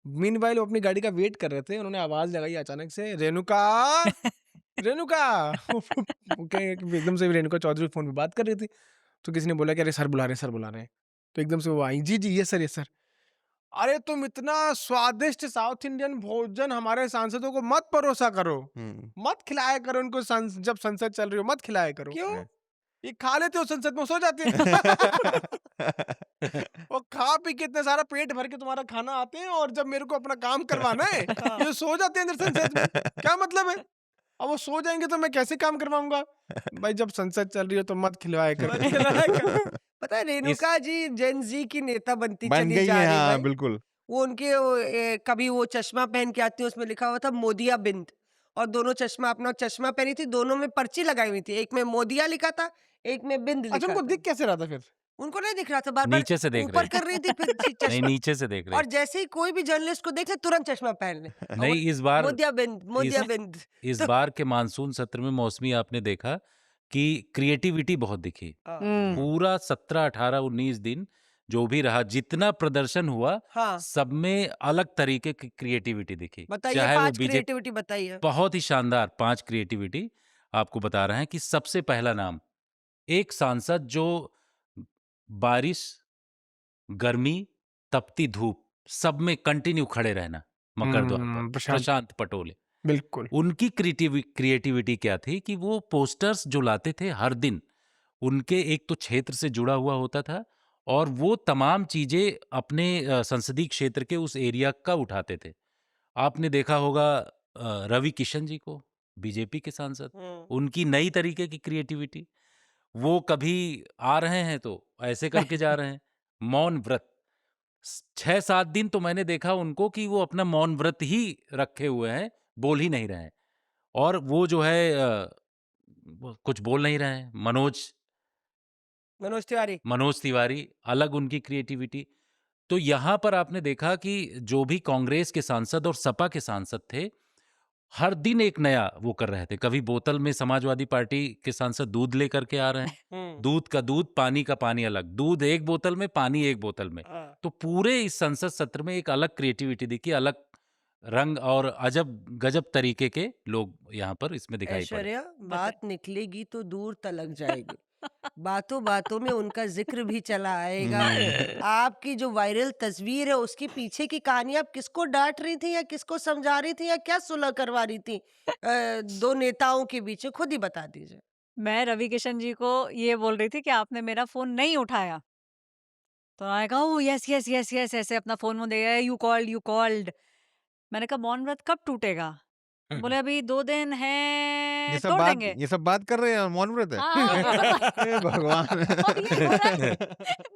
मीनवाइल वो अपनी गाड़ी का वेट कर रहे थे, उन्होंने आवाज लगाई अचानक से, रेणुका रेणुका एकदम से रेणुका चौधरी फोन पे बात कर रही थी, तो किसी ने बोला कि अरे सर बुला रहे हैं, सर बुला रहे हैं। तो एकदम से वो आई, जी जी यस सर यस सर। अरे तुम इतना स्वादिष्ट साउथ इंडियन भोजन हमारे सांसदों को मत परोसा करो, मत खिलाया करो उनको, जब संसद चल रही हो मत खिलाया करो। क्यों? ये खा लेते हो संसद में, सो जाते हैं। वो खा पी के इतना सारा पेट भर के तुम्हारा खाना आते हैं, और जब मेरे को अपना काम करवाना है ये सो जाते हैं अंदर संसद में। क्या मतलब है? अब वो सो जाएंगे तो मैं कैसे काम करवाऊंगा? भाई जब संसद चल रही हो तो मत खिलवाया करो। पता है रेणुका जी जेन जी की नेता बनती बन चली गई जा है, रही हाँ भाई। बिल्कुल। वो उनके कभी वो चश्मा पहन के आती है, उसमें लिखा हुआ था मोदिया बिंद, और दोनों चश्मा, अपना चश्मा पहनी थी, दोनों में पर्ची लगाई हुई थी, एक में मोदिया लिखा था, एक में बिंद अच्छा, लिखा उनको था। दिख कैसे रहा था फिर? उनको नहीं दिख रहा था, बार बार नीचे से देख ऊपर रहे कर रही थी फिर नहीं, चश्मा, नीचे से देख रहे और जैसे ही कोई भी जर्नलिस्ट को देखे तुरंत चश्मा पहन ले, और नहीं, वो इस बार मोदिया बिंद मोदिया बिंद। इस तो बार के मानसून सत्र में मौसमी आपने देखा कि क्रिएटिविटी बहुत दिखी। हम्म पूरा 17, 18, 19 दिन जो भी रहा, जितना प्रदर्शन हुआ, हाँ सब में अलग तरीके की क्रिएटिविटी दिखी। बताइए, चाहे वो 5 बीजेपी, क्रिएटिविटी बताइए। बहुत ही शानदार 5 क्रिएटिविटी आपको बता रहे हैं। कि सबसे पहला नाम, एक सांसद जो बारिश, गर्मी, तपती धूप सब में कंटिन्यू खड़े रहना, मकर द्वार पर, प्रशांत, प्रशांत पटोले। बिल्कुल। उनकी क्रिएटिविटी क्या थी कि वो पोस्टर्स जो लाते थे हर दिन, उनके एक तो क्षेत्र से जुड़ा हुआ होता था, और वो तमाम चीजें अपने संसदीय क्षेत्र के उस एरिया का उठाते थे। आपने देखा होगा रवि किशन जी को, बीजेपी के सांसद, उनकी नई तरीके की क्रिएटिविटी। वो कभी आ रहे हैं तो ऐसे करके जा रहे हैं, मौन व्रत। 6-7 दिन तो मैंने देखा उनको कि वो अपना मौन व्रत ही रखे हुए हैं, बोल ही नहीं रहे हैं। और वो जो है वो कुछ बोल नहीं रहे हैं। मनोज तिवारी, अलग उनकी क्रिएटिविटी। तो यहाँ पर आपने देखा कि जो भी कांग्रेस के सांसद और सपा के सांसद थे, हर दिन एक नया वो कर रहे थे। कभी बोतल में समाजवादी पार्टी के सांसद दूध लेकर के आ रहे हैं, दूध का दूध, पानी का पानी अलग, दूध एक बोतल में, पानी एक बोतल में। तो पूरे इस संसद सत्र में एक अलग क्रिएटिविटी दिखी, अलग रंग और अजब गजब तरीके के लोग यहाँ पर इसमें दिखाई पड़े। ऐश्वर्या, बात निकलेगी तो दूर तलक जाएगी। बातों बातों में उनका जिक्र भी चला आएगा। आपकी जो वायरल तस्वीर है उसके पीछे की कहानी, आप किसको डांट रही थी या किसको समझा रही थी या क्या सुलह करवा रही थी 2 नेताओं के बीच, खुद ही बता दीजिए। मैं रवि किशन जी को ये बोल रही थी कि आपने मेरा फोन नहीं उठाया, तो उन्होंने कहा ओ यस यस यस यस, ऐसे अपना फोन मुझे दिया, यू कॉल्ड। मैंने कहा मौन व्रत कब टूटेगा? बोले अभी 2 दिन ये हैं, सब तोड़ बात देंगे। ये सब बात कर रहे हैं, मौन व्रत है। हाँ वो सब हे भगवान। और ये हो रहा है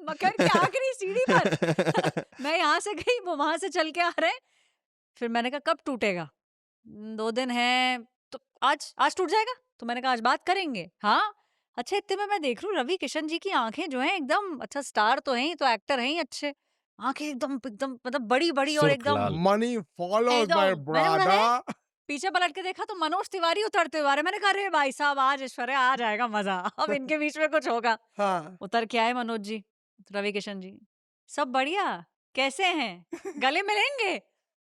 मकर की आखिरी सीढ़ी पर। मैं यहाँ से गई, वो वहां से चल के आ रहे हैं। फिर मैंने कहा कब टूटेगा? 2 दिन हैं, तो आज टूट जाएगा। तो मैंने कहा आज बात करेंगे। हाँ अच्छा, इतने में मैं देख रही हूँ रवि किशन जी की आंखें जो हैं एकदम, अच्छा स्टार तो हैं ही, तो एक्टर हैं ही अच्छे, आंखें एकदम एकदम मतलब बड़ी बड़ी और सुर्ख एकदम लाल। मनी फॉलोज माय एकदम मैंने बोला है, ब्रदर। पीछे पलट के देखा तो मनोज तिवारी उतरते हुए आ रहे। मैंने कहा अरे भाई साहब, आज ऐश्वर्या आ जाएगा मजा, अब इनके बीच में कुछ होगा। हाँ उतर के आए मनोज जी, रवि किशन जी, सब बढ़िया, कैसे हैं, गले मिलेंगे?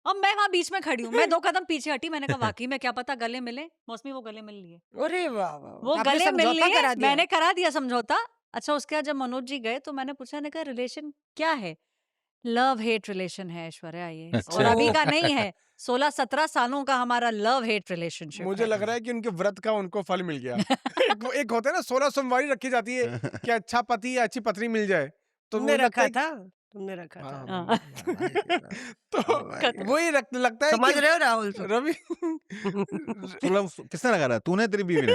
अब मैं वहां बीच में खड़ी हूँ, मैं 2 कदम पीछे हटी, मैंने कहा वाकई में क्या पता गले मिले। मौसमी वो गले मिल लिए, अरे वाह वाह, वो आपने गले मिल समझौता लिए, करा दिया। मैंने करा दिया समझौता। अच्छा उसके बाद जब मनोज जी गए तो मैंने पूछा, मैंने कहा रिलेशन क्या है? लव हेट रिलेशन है ऐश्वर्या ये, और अच्छा। अभी का नहीं है, 16-17 सालों का हमारा लव हेट रिलेशनशिप मुझे है। लग रहा है कि उनके व्रत का उनको फल मिल गया। एक होता है ना 16 सोमवारी रखी जाती है कि अच्छा पति या अच्छी पत्नी मिल जाए, तो तुमने वो लगता रखा है था, तुमने रखा हाँ, था। हाँ। तो खतरा। वही लगता है समझ कि रहे हो राहुल तुम? रवि किसने लगा रहा, तूने तेरी बीवी ने?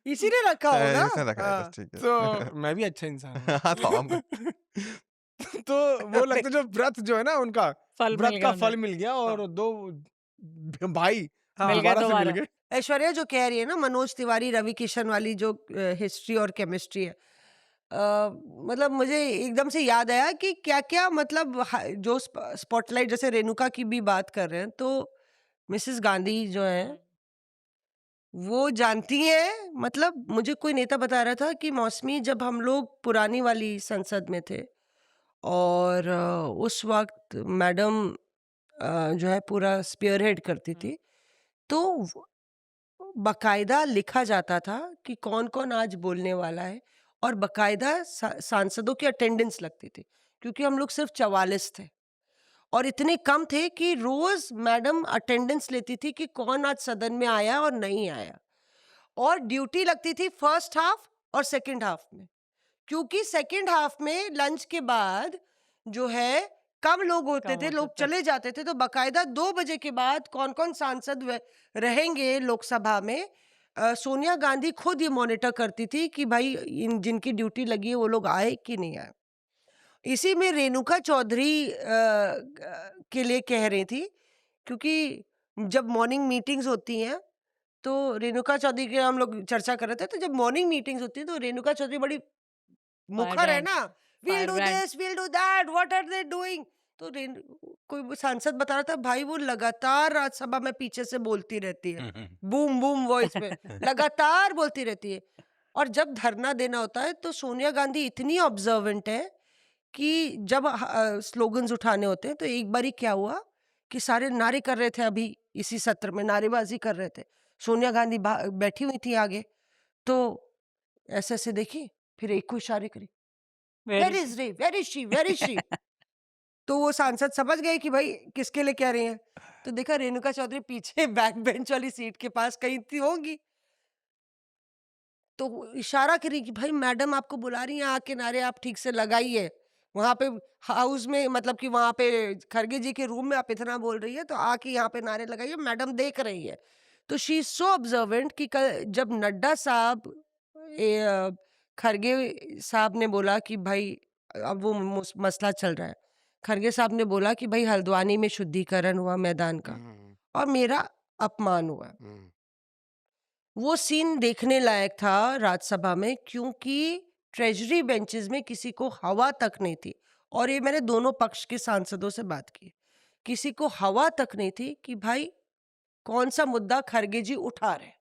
इसी ने रखा होगा। इसने रखा है, हाँ, बस ठीक है। तो मैं भी अच्छा इंसान हूँ। हाँ, तो हम तो वो लगता है जो व्रत जो है ना उनका, फल मिल व्रत गया का उन्हें। फल मिल गया और 2 भाई हाँ, मिल गया दोबारा से मिल दोबारा। गए। ऐश्वर्या जो कह रही है ना मनोज तिवारी रवि किशन वाली जो हिस्ट्री और केमिस्ट्री है, मतलब मुझे एकदम से याद आया कि क्या क्या मतलब जो स्पॉटलाइट, जैसे रेणुका की भी बात कर रहे हैं, तो मिसेस गांधी जो है वो जानती है। मतलब मुझे कोई नेता बता रहा था कि मौसमी, जब हम लोग पुरानी वाली संसद में थे और उस वक्त मैडम जो है पूरा स्पीयरहेड करती थी, तो बकायदा लिखा जाता था कि कौन कौन आज बोलने वाला है, और बकायदा सांसदों की अटेंडेंस लगती थी, क्योंकि हम लोग सिर्फ 44 थे और इतने कम थे कि रोज मैडम अटेंडेंस लेती थी कि कौन आज सदन में आया और नहीं आया, और ड्यूटी लगती थी फर्स्ट हाफ और सेकंड हाफ में, क्योंकि सेकंड हाफ में लंच के बाद जो है कम लोग होते थे, लोग चले जाते थे, तो बकायदा 2 बजे के बाद कौन कौन सांसद रहेंगे लोकसभा में, सोनिया गांधी खुद ये मॉनिटर करती थी कि भाई इन जिनकी ड्यूटी लगी है वो लोग आए कि नहीं आए। इसी में रेणुका चौधरी के लिए कह रही थी, क्योंकि जब मॉर्निंग मीटिंग्स होती हैं तो रेणुका चौधरी के हम लोग चर्चा कर रहे थे, तो जब मॉर्निंग मीटिंग्स होती है तो रेणुका चौधरी बड़ी मुखर है ना, we'll do Firebrand. this, we'll do that, what are they doing? तो कोई वो सांसद बता रहा था, भाई वो लगातार राज्यसभा में पीछे से बोलती रहती है, हम्म, बूम बूम वॉइस में लगातार बोलती रहती है। और जब धरना देना होता है तो सोनिया गांधी इतनी ऑब्जर्वेंट है कि जब स्लोगन्स उठाने होते हैं तो एक बारी क्या हुआ कि सारे नारे कर रहे थे, अभी इसी सत्र में नारेबाजी कर रहे थे, सोनिया गांधी बैठी हुई थी आगे, तो ऐसे ऐसे देखी, फिर एक को इशारे करी, where is ray, where is she, where is she. तो वो सांसद समझ गए कि भाई किसके लिए कह रही हैं, तो देखा रेणुका चौधरी पीछे बैक बेंच वाली सीट के पास कहीं थी होंगी, तो वो इशारा करी कि भाई मैडम आपको बुला रही हैं, आके नारे आप ठीक से लगाइए, वहां पे हाउस में, मतलब कि वहां पे खरगे जी के रूम में आप इतना बोल रही है, तो आके यहाँ पे नारे लगाइए, मैडम देख रही है। तो शी इज सो ऑब्जर्वेंट कि जब नड्डा साहब खरगे साहब ने बोला कि भाई अब वो मसला चल रहा है, खरगे साहब ने बोला कि भाई हल्द्वानी में शुद्धिकरण हुआ मैदान का और मेरा अपमान हुआ, वो सीन देखने लायक था राज्यसभा में, क्योंकि ट्रेजरी बेंचेस में किसी को हवा तक नहीं थी। और ये मैंने दोनों पक्ष के सांसदों से बात की, किसी को हवा तक नहीं थी कि भाई कौन सा मुद्दा खरगे जी उठा रहे।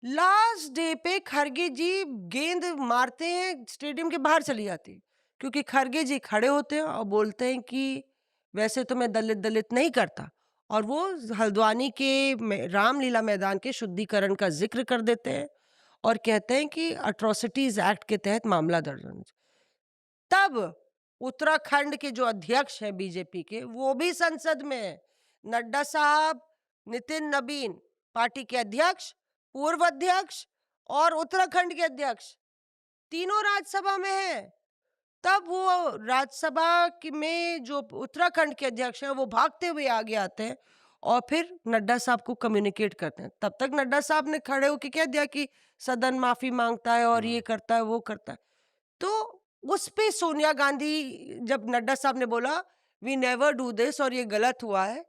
लास्ट डे पे खरगे जी गेंद मारते हैं, स्टेडियम के बाहर चली जाती है, क्योंकि खरगे जी खड़े होते हैं और बोलते हैं कि वैसे तो मैं दलित दलित नहीं करता, और वो हल्द्वानी के रामलीला मैदान के शुद्धिकरण का जिक्र कर देते हैं और कहते हैं कि अट्रॉसिटीज एक्ट के तहत मामला दर्ज होना चाहिए। तब उत्तराखंड के जो अध्यक्ष हैं बीजेपी के, वो भी संसद में है, नड्डा साहब, नितिन नबीन पार्टी के अध्यक्ष, पूर्व अध्यक्ष और उत्तराखंड के अध्यक्ष, तीनों राज्यसभा में हैं। तब वो राज्यसभा में जो उत्तराखंड के अध्यक्ष हैं वो भागते हुए आगे आते हैं और फिर नड्डा साहब को कम्युनिकेट करते हैं। तब तक नड्डा साहब ने खड़े होकर कह दिया कि सदन माफी मांगता है और ये करता है वो करता है। तो उस पे सोनिया गांधी, जब नड्डा साहब ने बोला वी नेवर डू दिस और ये गलत हुआ है,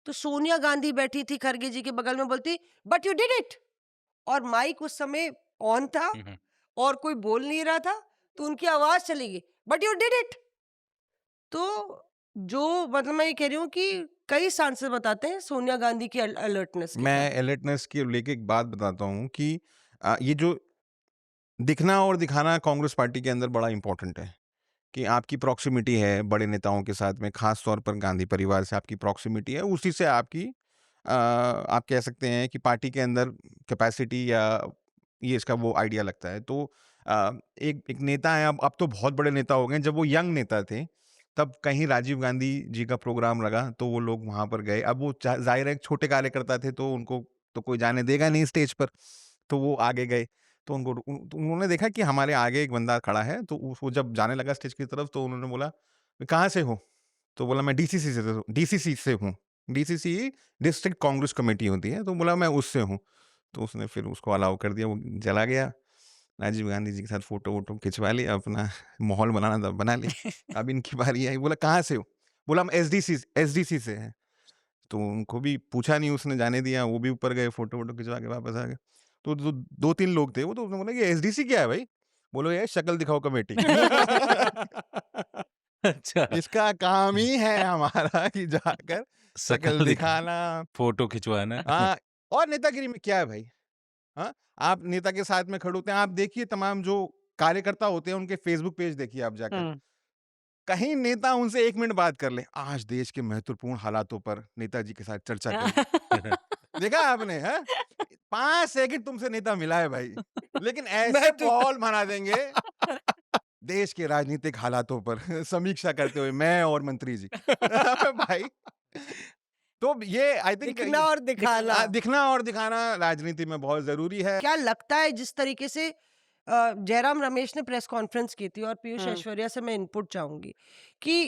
तो सोनिया गांधी बैठी थी खरगे जी के बगल में, बोलती बट यू डिड इट, और माइक उस समय ऑन था और कोई बोल नहीं रहा था, तो उनकी आवाज चली गई, बट यू डिड इट। तो जो मतलब मैं ये कह रही हूँ कि कई सांसद बताते हैं सोनिया गांधी की अलर्टनेस के मैं बारे अलर्टनेस की लेके एक बात बताता हूँ कि ये जो दिखना और दिखाना कांग्रेस पार्टी के अंदर बड़ा इंपॉर्टेंट है, कि आपकी प्रॉक्सिमिटी है बड़े नेताओं के साथ में, खास तौर पर गांधी परिवार से आपकी प्रॉक्सिमिटी है, उसी से आपकी आप कह सकते हैं कि पार्टी के अंदर कैपेसिटी या ये इसका वो आइडिया लगता है। तो एक एक नेता है, अब तो बहुत बड़े नेता हो गए, जब वो यंग नेता थे तब कहीं राजीव गांधी जी का प्रोग्राम लगा तो वो लोग वहां पर गए। अब वो जाहिर है छोटे कार्यकर्ता थे तो उनको तो कोई जाने देगा नहीं स्टेज पर, तो वो आगे गए। तो तो उन्होंने देखा कि हमारे आगे एक बंदा खड़ा है, तो वो जब जाने लगा स्टेज की तरफ तो उन्होंने बोला कहाँ से हो, तो बोला मैं डीसीसी से हूँ। डीसीसी डिस्ट्रिक्ट कांग्रेस कमेटी होती है, तो बोला मैं उससे हूँ। तो उसने फिर उसको अलाउ कर दिया, वो चला गया। राजीव गांधी जी के साथ फोटो वोटो खिंचवा लिया, अपना माहौल बनाना था बना लिया। अब इनकी बारी आई, बोला कहाँ से हो, बोला हम एसडीसी से हैं। तो उनको भी पूछा नहीं, उसने जाने दिया, वो भी ऊपर गए, फोटो वोटो खिंचवा के वापस आ गए। तो दो तीन लोग थे वो, तो उसने बोला कि एसडीसी क्या है भाई, बोलो ये शक्ल दिखाओ कमेटी। अच्छा, इसका काम ही है हमारा कि जाकर शक्ल दिखाना, फोटो खिंचवाना। हाँ। और नेतागिरी में क्या है भाई, हाँ, आप नेता के साथ में खड़े होते हैं, आप देखिए तमाम जो कार्यकर्ता होते हैं उनके फेसबुक पेज देखिए आप जाकर, कहीं नेता उनसे 1 मिनट बात कर ले, आज देश के महत्वपूर्ण हालातों पर नेताजी के साथ चर्चा करें। देखा आपने, है 5 सेकंड तुमसे नेता मिला है भाई, लेकिन ऐसे माहौल बना देंगे देश के राजनीतिक हालातों पर समीक्षा करते हुए मैं और मंत्री जी। भाई तो ये आई थिंक दिखना और दिखाना, दिखना और दिखाना राजनीति में बहुत जरूरी है। क्या लगता है जिस तरीके से जयराम रमेश ने प्रेस कॉन्फ्रेंस की थी, और पीयूष ऐश्वर्या से मैं इनपुट चाहूंगी कि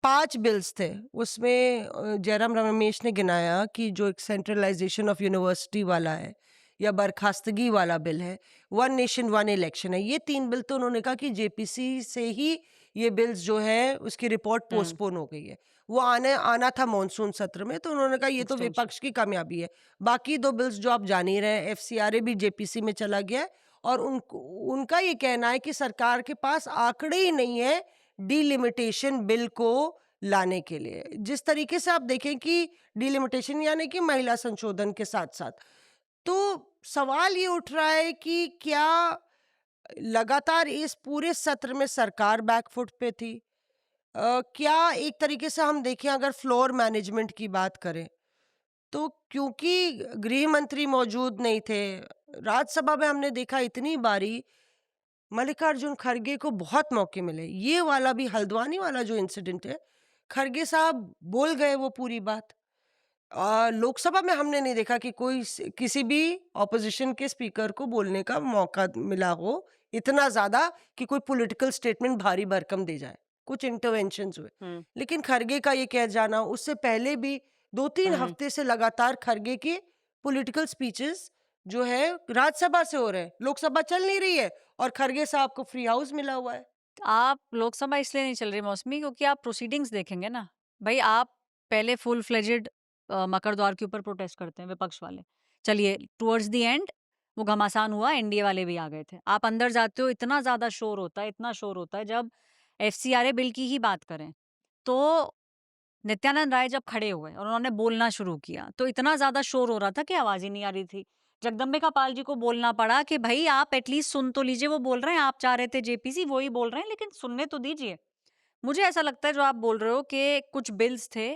5 बिल्स थे उसमें, जयराम रमेश ने गिनाया कि जो एक सेंट्रलाइजेशन ऑफ यूनिवर्सिटी वाला है या बर्खास्तगी वाला बिल है, 1 नेशन 1 इलेक्शन है, ये 3 बिल तो उन्होंने कहा कि जेपीसी से ही ये बिल्स जो है उसकी रिपोर्ट पोस्टपोन हो गई है, वो आना था मॉनसून सत्र में, तो उन्होंने कहा ये तो विपक्ष की कामयाबी है। बाकी 2 बिल्स जो आप जान ही रहे हैं, एफसीआरए भी जेपीसी में चला गया है, और उनका ये कहना है कि सरकार के पास आंकड़े ही नहीं है डिलिमिटेशन बिल को लाने के लिए। जिस तरीके से आप देखें कि डिलिमिटेशन यानी कि महिला संशोधन के साथ साथ, तो सवाल ये उठ रहा है कि क्या लगातार इस पूरे सत्र में सरकार बैकफुट पे थी? क्या एक तरीके से हम देखें अगर फ्लोर मैनेजमेंट की बात करें तो क्योंकि गृह मंत्री मौजूद नहीं थे, राज्यसभा में हमने देखा इतनी बारी मल्लिकार्जुन खड़गे को बहुत मौके मिले। ये वाला भी हल्द्वानी वाला जो इंसिडेंट है, खड़गे साहब बोल गए वो पूरी बात। लोकसभा में हमने नहीं देखा कि किसी भी ऑपोजिशन के स्पीकर को बोलने का मौका मिला हो इतना ज्यादा कि कोई पॉलिटिकल स्टेटमेंट भारी भरकम दे जाए। कुछ इंटरवेंशंस हुए, लेकिन खड़गे का ये कह जाना, उससे पहले भी 2-3 हफ्ते से लगातार खड़गे के पॉलिटिकल स्पीचेस जो है राज्यसभा से हो रहे हैं, लोकसभा चल नहीं रही है और खड़गे साहब को फ्री हाउस मिला हुआ है। आप लोकसभा इसलिए नहीं चल रही मौसमी क्योंकि आप प्रोसीडिंग्स देखेंगे ना भाई। आप पहले फुल फ्लेजेड मकर द्वार के ऊपर प्रोटेस्ट करते हैं विपक्ष वाले, चलिए टुवर्ड्स द एंड वो घमासान हुआ, एनडीए वाले भी आ गए थे। आप अंदर जाते हो इतना ज्यादा शोर होता है, इतना शोर होता है। जब एफसीआरए बिल की ही बात करें तो नित्यानंद राय जब खड़े हुए और उन्होंने बोलना शुरू किया तो इतना ज्यादा शोर हो रहा था कि आवाज ही नहीं आ रही थी। जगदम्बिका पाल जी को बोलना पड़ा कि भाई आप एटलीस्ट सुन तो लीजिए, वो बोल रहे हैं, आप चाह रहे थे जेपीसी, वो ही बोल रहे हैं, लेकिन सुनने तो दीजिए। मुझे ऐसा लगता है जो आप बोल रहे हो कि कुछ बिल्स थे,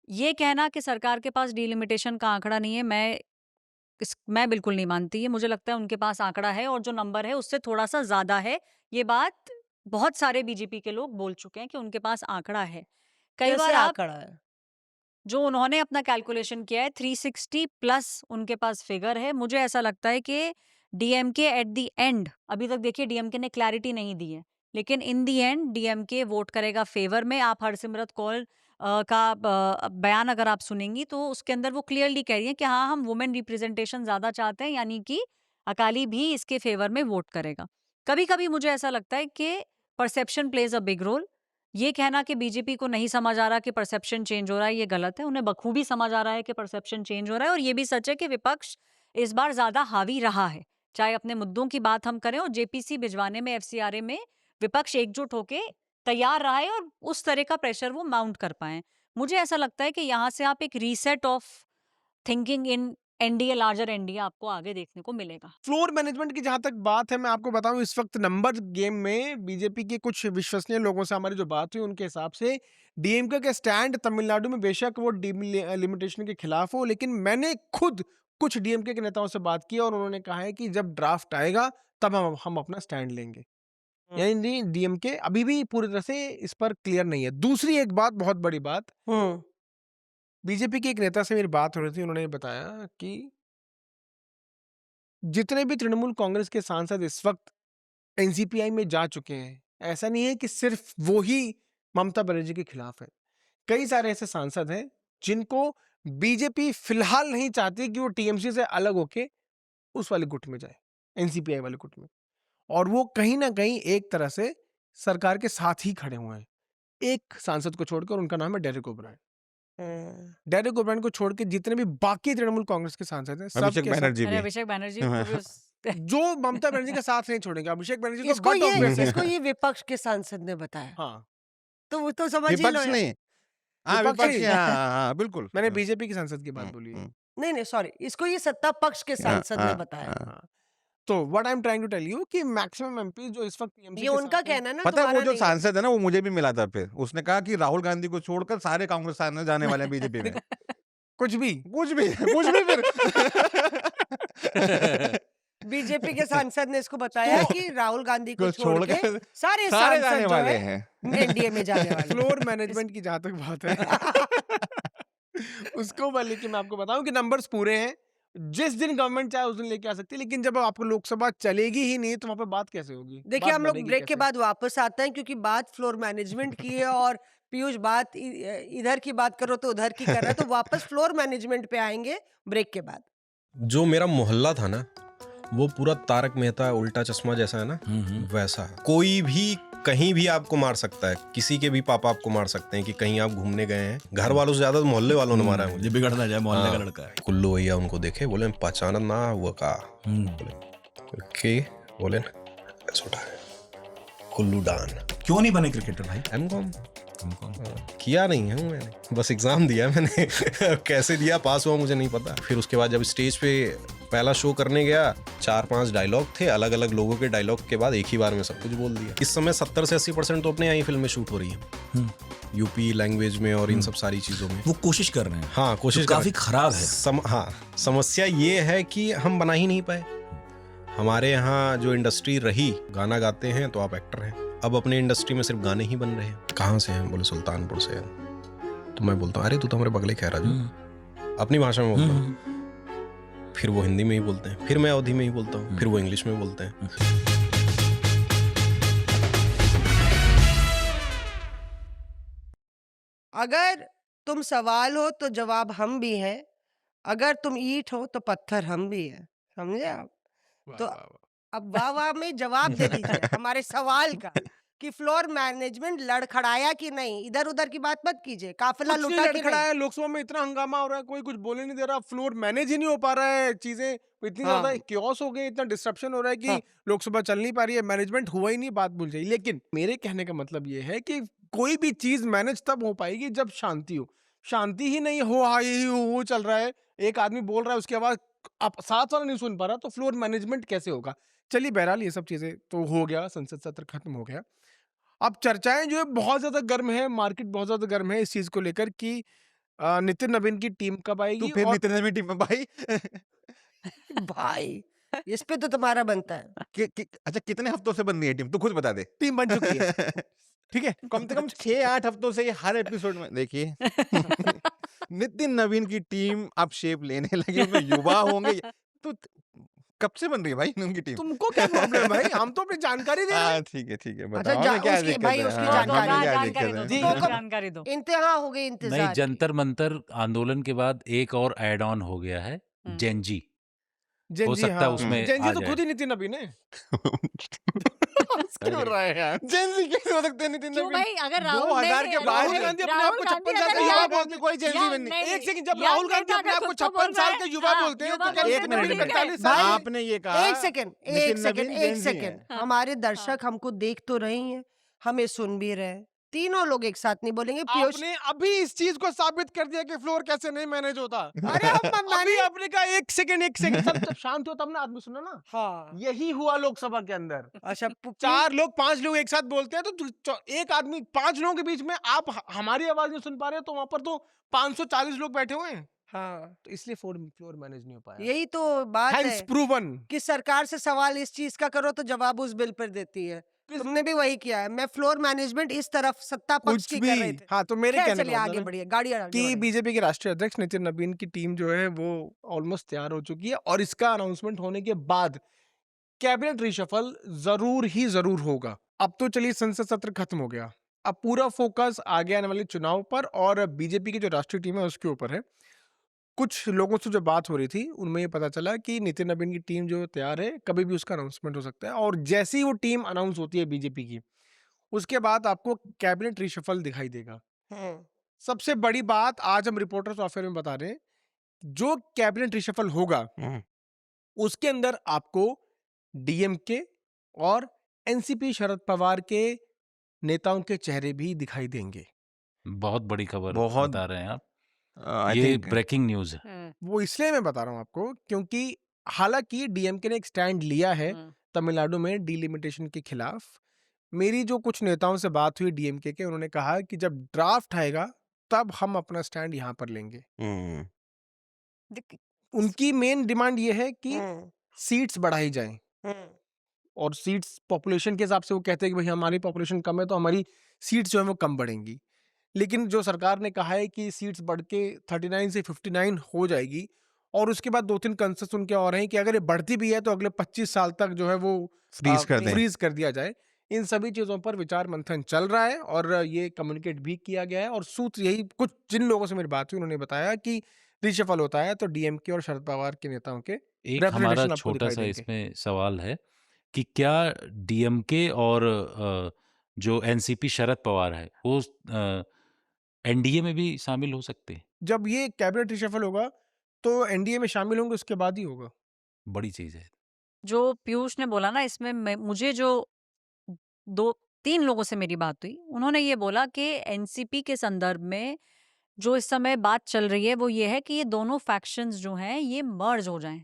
ये कहना कि सरकार के पास डिलिमिटेशन का आंकड़ा नहीं है, मैं बिल्कुल नहीं मानती है। मुझे लगता है उनके पास आंकड़ा है और जो नंबर है उससे थोड़ा सा ज्यादा है। ये बात बहुत सारे बीजेपी के लोग बोल चुके हैं कि उनके पास आंकड़ा है। कई कैसे बार आप आंकड़ा है? जो उन्होंने अपना कैलकुलेशन किया है 360 प्लस उनके पास फिगर है। मुझे ऐसा लगता है कि डीएमके एट द एंड, अभी तक देखिए डीएमके ने क्लैरिटी नहीं दी है, लेकिन in the end DMK vote करेगा फेवर में। आप हरसिमरत कौर का बयान अगर आप सुनेंगी तो उसके अंदर वो क्लियरली कह रही है कि हाँ हम वुमेन रिप्रेजेंटेशन ज्यादा चाहते हैं, यानी कि अकाली भी इसके फेवर में वोट करेगा। कभी कभी मुझे ऐसा लगता है कि perception plays a big role. ये कहना कि बीजेपी को नहीं समझ आ रहा कि परसेप्शन चेंज हो रहा है, ये गलत है। उन्हें बखूबी समझ आ रहा है कि परसेप्शन चेंज हो रहा है, और ये भी सच है कि विपक्ष इस बार ज्यादा हावी रहा है। चाहे अपने मुद्दों की बात हम करें, और जेपीसी भिजवाने में, एफसीआरए में विपक्ष एकजुट होके तैयार रहा है और उस तरह का प्रेशर वो माउंट कर पाए। मुझे ऐसा लगता है कि यहाँ से आप एक reset of thinking in NDA, larger NDA आपको आगे देखने को मिलेगा। फ्लोर मैनेजमेंट की जहां तक बात है, मैं आपको बताऊं इस वक्त नंबर गेम में बीजेपी के कुछ विश्वसनीय लोगों से हमारी जो बात हुई उनके हिसाब से डीएमके का स्टैंड तमिलनाडु में बेशक वो लिमिटेशन के खिलाफ हो, लेकिन मैंने खुद कुछ डीएमके के नेताओं से बात की और उन्होंने कहा है कि जब ड्राफ्ट आएगा तब हम अपना स्टैंड लेंगे। यानी डीएमके अभी भी पूरी तरह से इस पर क्लियर नहीं है। दूसरी एक बात, बहुत बड़ी बात, बीजेपी के एक नेता से मेरी बात हो रही थी, उन्होंने बताया कि जितने भी तृणमूल कांग्रेस के सांसद इस वक्त एनसीपीआई में जा चुके हैं, ऐसा नहीं है कि सिर्फ वो ही ममता बनर्जी के खिलाफ है। कई सारे ऐसे सांसद हैं जिनको बीजेपी फिलहाल नहीं चाहती कि वो टीएमसी से अलग होके उस वाले गुट में जाए, एनसीपीआई वाले गुट में, और वो कहीं ना कहीं एक तरह से सरकार के साथ ही खड़े हुए हैं। एक सांसद को छोड़कर, उनका नाम है डेरेक ओब्रायन। डेरेक ओब्रायन को छोड़ के जितने भी बाकी तृणमूल कांग्रेस के सांसद हैं, सब अभिषेक के सब बैनर्जी अरे भी अभिषेक बैनर्जी को भी जो ममता बनर्जी का साथ नहीं छोड़ेंगे। अभिषेक बनर्जी तो इसको butt of ये this है। इसको ये विपक्ष के सांसद ने बताया, हाँ, तो वो तो समझ ही लो विपक्ष यार। नहीं, हाँ विपक्ष विपक्ष, ही। हाँ बिल्कुल। मैंने बीजेपी के सांसद की बात बोली है। नहीं नहीं सॉरी, इसको ये सत्ता पक्ष के सांसद ने बताया। हाँ। तो what I am trying to tell you कि मैक्सिमम एमपी जो इस वक्त टीएमसी ये उनका कहना है ना, पता है वो तुम्हारा जो नहीं है। सांसद है ना, वो मुझे भी मिला था। फिर उसने कहा कि राहुल गांधी को छोड़कर सारे कांग्रेस सांसद जाने वाले हैं बीजेपी में। कुछ भी कुछ भी फिर बीजेपी के सांसद ने इसको बताया कि राहुल गांधी को को छोड़ के छोड़कर सारे सारे सांसद जाने जो वाले है हैं। एनडीए में जाने वाले हैं। फ्लोर मैनेजमेंट की जहां तक बात है उसको मैं लेके मैं आपको बताऊं कि नंबर्स पूरे हैं। जिस दिन गवर्नमेंट चाहे उस दिन लेके आ सकती है, लेकिन जब आपको लोकसभा चलेगी ही नहीं तो वहां पे बात कैसे होगी? देखिए, बात हम लोग बनेगी ब्रेक के कैसे? बाद वापस आते हैं, क्योंकि बात फ्लोर मैनेजमेंट की है और पीयूष बात इधर की बात करो तो उधर की कर रहा है, तो वापस फ्लोर मैनेजमेंट पे आएंगे ब्रेक के बाद। जो मेरा मोहल्ला था ना, वो पूरा तारक मेहता उल्टा चश्मा जैसा है ना, वैसा है। कोई भी कहीं भी आपको मार सकता है, किसी के भी पापा आपको मार सकते हैं कि कहीं आप घूमने गए हैं। घर वालों से ज्यादा तो मोहल्ले वालों ने मारा है मुझे। ये बिगड़ ना जाए, मोहल्ले का हाँ। लड़का है। कुल्लू भैया उनको देखे, बोले पहचाना ना हुआ का, बोले बोले छोटा है कुल्लू डान। क्यों नहीं बने क्रिकेटर भाई? एमकॉम किया नहीं है मैंने, बस एग्जाम दिया मैंने। कैसे दिया, पास हुआ मुझे नहीं पता। फिर उसके बाद जब स्टेज पे पहला शो करने गया, 4-5 डायलॉग थे, अलग अलग लोगों के डायलॉग के बाद एक ही बार में सब कुछ बोल दिया। इस समय 70 से 80% तो अपने यहाँ ही फिल्में शूट हो रही हैं, यूपी लैंग्वेज में और इन सब सारी चीजों में। वो कोशिश कर रहे हैं। हाँ, कोशिश तो काफी खराब है। हाँ, समस्या ये है कि हम बना ही नहीं पाए। हमारे यहाँ जो इंडस्ट्री रही, गाना गाते हैं तो आप एक्टर हैं। अब अपने इंडस्ट्री में सिर्फ गाने ही बन रहे हैं। कहाँ से हैं? बोले सुल्तानपुर से हैं। तो मैं बोलता हूँ अरे तू तो हमारे बगले कह रहा जो, अपनी भाषा में बोलता हूँ। फिर वो हिंदी में ही बोलते हैं, फिर मैं अवधी में ही बोलता हूँ, फिर वो इंग्लिश में बोलते हैं। अगर तुम सवाल हो तो जवाब हम भी हैं, अगर तुम ईंट हो तो पत्थर हम भी हैं। समझे आप? तो अब वाह वाह में जवाब दे दीजिए हमारे सवाल का कि फ्लोर मैनेजमेंट लड़खड़ाया कि नहीं। इधर उधर की बात मत कीजिए, काफिला कुछ नहीं लुटा कि लड़खड़ा नहीं। है, लोकसभा में इतना हंगामा हो रहा है, कोई कुछ बोले नहीं दे रहा, फ्लोर मैनेज ही नहीं हो पा रहा है, चीजें इतनी हाँ। ज्यादा क्योस हो गई, इतना डिस्ट्रप्शन हो रहा है कि हाँ। लोकसभा चल नहीं पा रही है, मैनेजमेंट हुआ ही नहीं, बात भूल जाइए। लेकिन मेरे कहने का मतलब ये है कि कोई भी चीज मैनेज तब हो पाएगी जब शांति हो। शांति ही नहीं हो, हाँ यही हो चल रहा है, एक आदमी बोल रहा है उसके बाद आप साथ वाला नहीं सुन पा रहा, तो फ्लोर मैनेजमेंट कैसे होगा? चलिए बहरहाल ये सब चीजें तो हो गया, संसद सत्र खत्म हो गया। अब चर्चाएं जो है बहुत ज्यादा गर्म है, मार्केट बहुत ज्यादा गर्म है इस चीज को लेकर कि नितिन नवीन की टीम कब तू आएगी। फिर और नितिन नवीन टीम में भाई। भाई इस पे तो तुम्हारा बनता है। अच्छा कितने हफ्तों से बन रही है टीम, तू खुद बता दे। टीम बन चुकी है, ठीक है। कम से कम 6-8 हफ्तों से ये हर एपिसोड में देखिए। नितिन नवीन की टीम अब शेप लेने लगी, उसमें युवा होंगे। तो कब से बन रही है भाई उनकी टीम? तुमको क्या प्रॉब्लम है भाई, हम तो अपनी जानकारी दे रहे हैं। हाँ ठीक है अच्छा, बताओ ना क्या उसकी दिक्कत भाई है? उसकी हाँ, जानकारी हमें क्या जानकारी दिक्कत दो, है? जी। तुम जानकारी दो। इंतहा हो गई नहीं, इंतजार की। जंतर मंतर आंदोलन के बाद एक और एड ऑन हो गया है, जेनजी। हो जी सकता है हाँ, उसमें जेनजी आ तो जाए। खुद ही नितिन नवीन है। हंस क्यों अरे। रहा है यार? जेंजी कैसे हो सकते हैं नितिन क्यों नवीन? भाई, अगर राहुल 2000 ने के बाद राहुल गांधी अपने आप को 56 साल का युवा बोलते, कोई जेंजी या बनी। नहीं, एक सेकंड, जब young राहुल गांधी नेता अपने आप को खुद तो 56 बोल साल रहा के है, युवा हाँ, बोलते हैं, युवा तो क्या बोलते एक हैं, मिनट, तो एक ठीक है। 45 साल भाई, आपने ये कहा एक सेकंड नितिन एक सेकंड नवीन एक जेंजी सेकंड है। हमारे दर्शक हमको देख तो रहे हैं, हमें सुन भी रहे हैं। तीनों लोग एक साथ नहीं बोलेंगे। पीयूष आपने अभी इस चीज को साबित कर दिया कि फ्लोर कैसे नहीं मैनेज होता। अरे हम अभी मैंने आपने कहा एक सेकंड सब जब शांत हो तब ना आदमी सुना ना। हाँ यही हुआ लोकसभा के अंदर। अच्छा 4 लोग 5 लोग एक साथ बोलते हैं तो एक आदमी 5 लोगों के बीच में आप हमारी आवाज नहीं सुन पा रहे, तो वहां पर तो 540 लोग बैठे हुए हैं, हाँ तो इसलिए फ्लोर मैनेज नहीं हो पाया। यही तो बात हैंस है प्रूवन। कि सरकार से सवाल इस चीज का करो तो जवाब उस बिल पर देती है। तुमने भी वही किया है। मैं फ्लोर मैनेजमेंट इस तरफ सत्ता पक्ष कुछ की भी कर रहे थे। हाँ, तो मेरे खैर कहने चलिए का आगे मतलब है बढ़िए, गाड़ी आगे कि बढ़िए। बीजेपी के राष्ट्रीय अध्यक्ष नितिन नवीन की टीम जो है वो ऑलमोस्ट तैयार हो चुकी है, और इसका अनाउंसमेंट होने के बाद कैबिनेट रिशफल जरूर ही जरूर होगा। अब तो चलिए संसद सत्र खत्म हो गया, अब पूरा फोकस आगे आने वाले चुनाव पर और बीजेपी की जो राष्ट्रीय टीम है उसके ऊपर है। कुछ लोगों से जो बात हो रही थी उनमें ये पता चला कि नितिन नवीन की टीम जो तैयार है, कभी भी उसका अनाउंसमेंट हो सकता है, और जैसे ही वो टीम अनाउंस होती है बीजेपी की, उसके बाद आपको कैबिनेट रिशफल दिखाई देगा। सबसे बड़ी बात आज हम रिपोर्टर्स ऑफिस में बता रहे हैं, जो कैबिनेट रिशफल होगा उसके अंदर आपको डीएमके और एनसीपी शरद पवार के नेताओं के चेहरे भी दिखाई देंगे। बहुत बड़ी खबर बहुत बता रहे हैं आप, आई ये थिंक ब्रेकिंग न्यूज है। वो इसलिए मैं बता रहा हूं आपको क्योंकि हालांकि डीएमके ने एक स्टैंड लिया है तमिलनाडु में डिलिमिटेशन के खिलाफ। मेरी जो कुछ नेताओं से बात हुई डीएमके के, उन्होंने कहा कि जब ड्राफ्ट आएगा तब हम अपना स्टैंड यहाँ पर लेंगे। उनकी मेन डिमांड ये है कि सीट्स बढ़ाई जाएं, और सीट्स पॉपुलेशन के हिसाब से वो कहते हैं कि भाई हमारी पॉपुलेशन कम है तो हमारी सीट्स जो है वो कम बढ़ेंगी। लेकिन जो सरकार ने कहा है कि सीट्स बढ़ के 39 से 59 हो जाएगी, और उसके बाद 2-3 कंसेस उनके और हैं कि अगर ये बढ़ती भी है तो अगले 25 साल तक जो है वो फ्रीज कर दें। फ्रीज कर दिया जाए। इन सभी चीजों पर विचार मंथन चल रहा है और ये कम्युनिकेट भी किया गया है। और सूत्र यही, कुछ जिन लोगों से मेरी बात हुई उन्होंने बताया कि रिशफल होता है तो डीएमके और शरद पवार के नेताओं के एक हमारा representation आपको छोटा दिखाई सा देंगे। इसमें सवाल है कि क्या डीएमके और जो एनसीपी शरद पवार है वो एनडीए में भी शामिल हो सकते हैं? जब ये कैबिनेट रिशफल होगा तो एनडीए में शामिल होंगे, उसके बाद ही होगा। बड़ी चीज है। जो पीयूष ने बोला ना, इसमें मुझे जो 3 लोगों से मेरी बात हुई। उन्होंने ये बोला कि एनसीपी के संदर्भ में जो इस समय बात चल रही है वो ये है कि ये दोनों फैक्शंस जो हैं ये मर्ज हो जाएं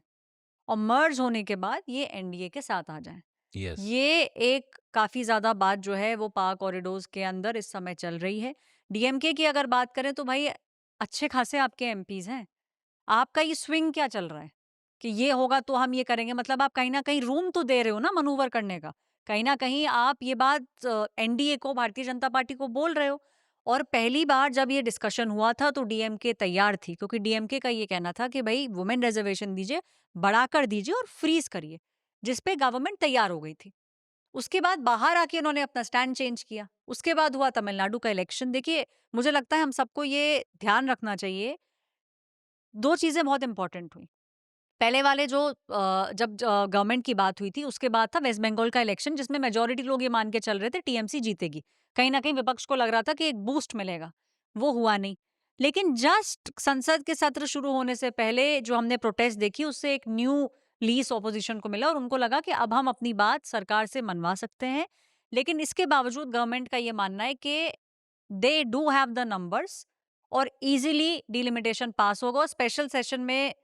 और मर्ज होने के बाद ये एनडीए के साथ आ जाएं। यस। ये एक काफी ज्यादा बात जो है वो पाक कॉरिडोर्स के अंदर इस समय चल रही है। डीएमके की अगर बात करें तो भाई अच्छे खासे आपके एमपीज हैं। आपका ये स्विंग क्या चल रहा है कि ये होगा तो हम ये करेंगे, मतलब आप कहीं ना कहीं रूम तो दे रहे हो ना मनूवर करने का। कहीं ना कहीं आप ये बात एनडीए को, भारतीय जनता पार्टी को बोल रहे हो। और पहली बार जब ये डिस्कशन हुआ था तो डीएमके तैयार थी, क्योंकि डीएमके का ये कहना था कि भाई वुमेन रिजर्वेशन दीजिए, बढ़ाकर दीजिए और फ्रीज करिए, जिसपे गवर्नमेंट तैयार हो गई थी। उसके बाद बाहर आके उन्होंने अपना स्टैंड चेंज किया। उसके बाद हुआ तमिलनाडु का इलेक्शन। देखिए, मुझे लगता है हम सबको ये ध्यान रखना चाहिए, 2 चीज़ें बहुत इम्पोर्टेंट हुई। पहले वाले जो जब गवर्नमेंट की बात हुई थी, उसके बाद था वेस्ट बंगाल का इलेक्शन, जिसमें मेजॉरिटी लोग ये मान के चल रहे थे टीएमसी जीतेगी। कहीं न कहीं विपक्ष को लग रहा था कि एक बूस्ट मिलेगा, वो हुआ नहीं। लेकिन जस्ट संसद के सत्र शुरू होने से पहले जो हमने प्रोटेस्ट देखी, उससे एक न्यू लीस ऑपोजिशन को मिला और उनको लगा कि अब हम अपनी बात सरकार से मनवा सकते हैं। लेकिन इसके बावजूद गवर्नमेंट का ये मानना है कि they do have the numbers और ईज़िली डिलिमिटेशन पास होगा। और स्पेशल सेशन में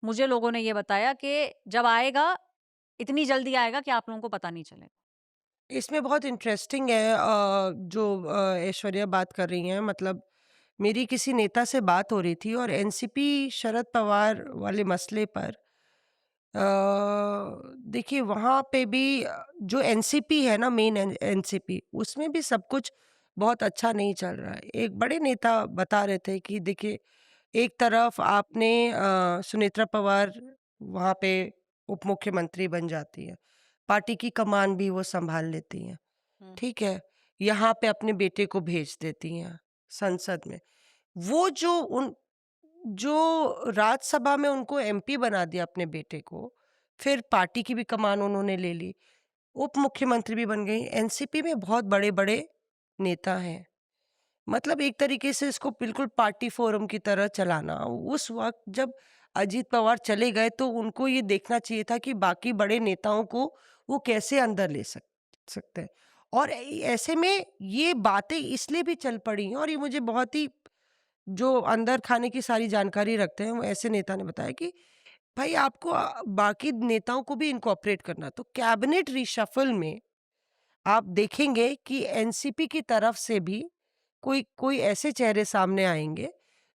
मुझे लोगों ने ये बताया कि जब आएगा, इतनी जल्दी आएगा कि आप लोगों को पता नहीं चलेगा। इसमें बहुत इंटरेस्टिंग है जो ऐश्वर्या बात कर रही हैं। मतलब मेरी किसी नेता से बात हो रही थी और एनसीपी शरद पवार वाले मसले पर अ, देखिए वहाँ पे भी जो एनसीपी है ना, मेन एनसीपी, उसमें भी सब कुछ बहुत अच्छा नहीं चल रहा है। एक बड़े नेता बता रहे थे कि देखिए, एक तरफ आपने सुनेत्रा पवार वहाँ पे उप मुख्यमंत्री बन जाती है, पार्टी की कमान भी वो संभाल लेती हैं, ठीक है। यहाँ पे अपने बेटे को भेज देती हैं संसद में। वो जो राज्यसभा में उनको एमपी बना दिया अपने बेटे को, फिर पार्टी की भी कमान उन्होंने ले ली, उप मुख्यमंत्री भी बन गई। एनसीपी में बहुत बड़े-बड़े नेता हैं। मतलब एक तरीके से इसको बिल्कुल पार्टी फोरम की तरह चलाना। उस वक़्त जब अजीत पवार चले गए तो उनको ये देखना चाहिए था कि बाकी बड़े नेताओं को वो कैसे अंदर ले सकते हैं। और ऐसे में ये बातें इसलिए भी चल पड़ी हैं, और ये मुझे बहुत ही, जो अंदर खाने की सारी जानकारी रखते हैं, वो ऐसे नेता ने बताया कि भाई आपको बाकी नेताओं को भी इनकॉर्पोरेट करना। तो कैबिनेट रिशफल में आप देखेंगे कि एनसीपी की तरफ से भी कोई कोई ऐसे चेहरे सामने आएंगे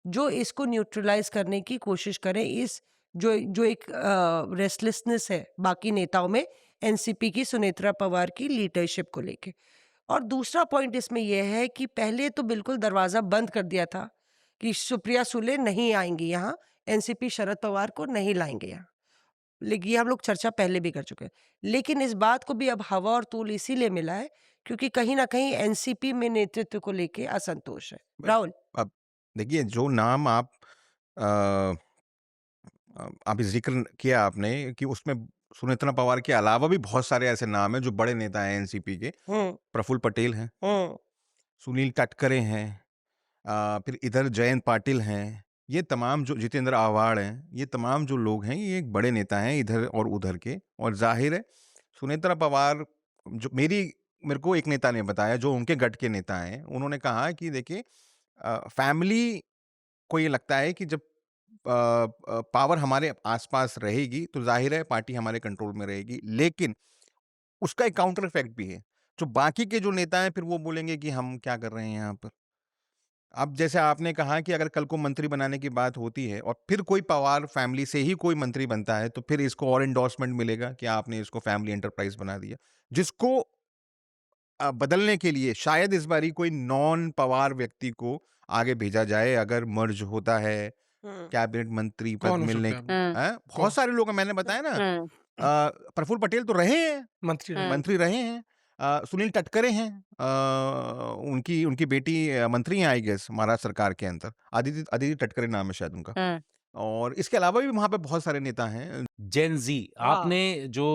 जो इसको न्यूट्रलाइज करने की कोशिश करें। इस जो जो एक रेस्टलेसनेस है बाकी नेताओं में एनसीपी की, सुनेत्रा पवार की लीडरशिप को लेके। और दूसरा पॉइंट इसमें यह है कि पहले तो बिल्कुल दरवाज़ा बंद कर दिया था कि सुप्रिया सुले नहीं आएंगी यहाँ, एनसीपी शरद पवार को नहीं लाएंगे यहाँ। लेकिन ये हम लोग चर्चा पहले भी कर चुके हैं। लेकिन इस बात को भी अब हवा और तूल इसीलिए मिला है क्योंकि कहीं न कहीं एनसीपी में नेतृत्व को लेके असंतोष है। राहुल? अब देखिए, जो नाम आप अ, अभी ज़िक्र किया आपने कि उसमें सुनेत्रा पवार के अलावा भी बहुत सारे ऐसे नाम हैं जो बड़े नेता हैं एनसीपी के। हुँ, प्रफुल्ल पटेल हैं, हुँ, सुनील तटकरे हैं, फिर इधर जयंत पाटिल हैं। ये तमाम जो जितेंद्र आव्हाड हैं, ये तमाम जो लोग हैं, ये एक बड़े नेता हैं इधर और उधर के। और ज़ाहिर है सुनेत्रा पवार, जो मेरे को एक नेता ने बताया जो उनके गट के नेता हैं, उन्होंने कहा कि देखिए, फैमिली को ये लगता है कि जब पावर हमारे आस-पास रहेगी तो ज़ाहिर है पार्टी हमारे कंट्रोल में रहेगी। लेकिन उसका एक काउंटर इफ़ेक्ट भी है। जो बाकी के जो नेता हैं फिर वो बोलेंगे कि हम क्या कर रहे हैं यहाँ पर? अब जैसे आपने कहा कि अगर कल को मंत्री बनाने की बात होती है और फिर कोई पवार फैमिली से ही कोई मंत्री बनता है, तो फिर इसको और एंडोर्समेंट मिलेगा कि आपने इसको फैमिली एंटरप्राइज़ बना दिया। जिसको बदलने के लिए शायद इस बारी कोई नॉन पवार व्यक्ति को आगे भेजा जाए अगर मर्ज होता है, हुँ, कैबिनेट मंत्री पद कौन हो मिलने सकता है? हैं? कौन? बहुत सारे लोग हैं, मैंने बताया ना। प्रफुल्ल पटेल तो रहे हैं, मंत्री रहे। मंत्री रहे हैं। सुनील तटकरे हैं, उनकी उनकी बेटी मंत्री हैं आई गेस महाराष्ट्र सरकार के अंदर। अदिति अदिति तटकरे नाम है शायद उनका। और इसके अलावा भी वहाँ पे बहुत सारे नेता हैं। जेन जी, हाँ। आपने जो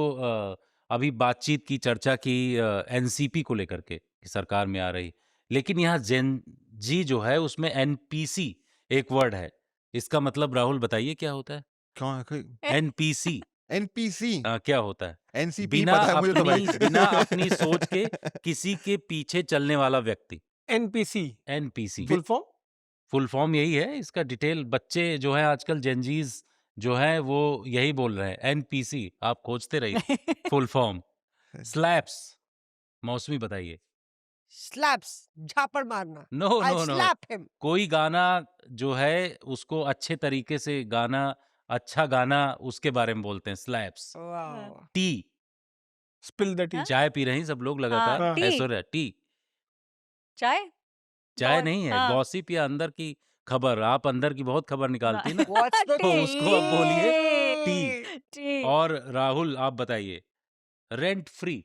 अभी बातचीत की, चर्चा की एनसीपी को लेकर के कि सरकार में आ रही, लेकिन यहाँ जेन जी जो है उसमें एनपीसी एक वर्ड है। इसका मतलब राहुल बताइए क्या होता है? क्यों? एनपीसी एनपीसी क्या होता है? एनसीपी बिना पता है मुझे तो भाई। बिना अपनी सोच के किसी के पीछे चलने वाला व्यक्ति, NPC NPC. Full form full form यही है, इसका डिटेल बच्चे जो है आजकल जेनजीज जो है वो यही बोल रहे हैं, एनपीसी। आप खोजते रहिए फुल फॉर्म। स्लैप्स, मौसमी बताइए। स्लैप्स, झापड़ मारना। No I know no, slap him. कोई गाना जो है उसको अच्छे तरीके से गाना, अच्छा गाना, उसके बारे में बोलते हैं स्लैप्स। वाह। टी, स्पिल द टी हाँ? चाय पी रहे हैं सब लोग लगातार, हाँ। T Aishwarya T. चाय चाय बहुत नहीं है, हाँ गॉसिप या अंदर की खबर। आप अंदर की बहुत खबर निकालती है ना, व्हाट्स द तो उसको अब बोलिए टी। टी? टी और राहुल आप बताइए, रेंट फ्री।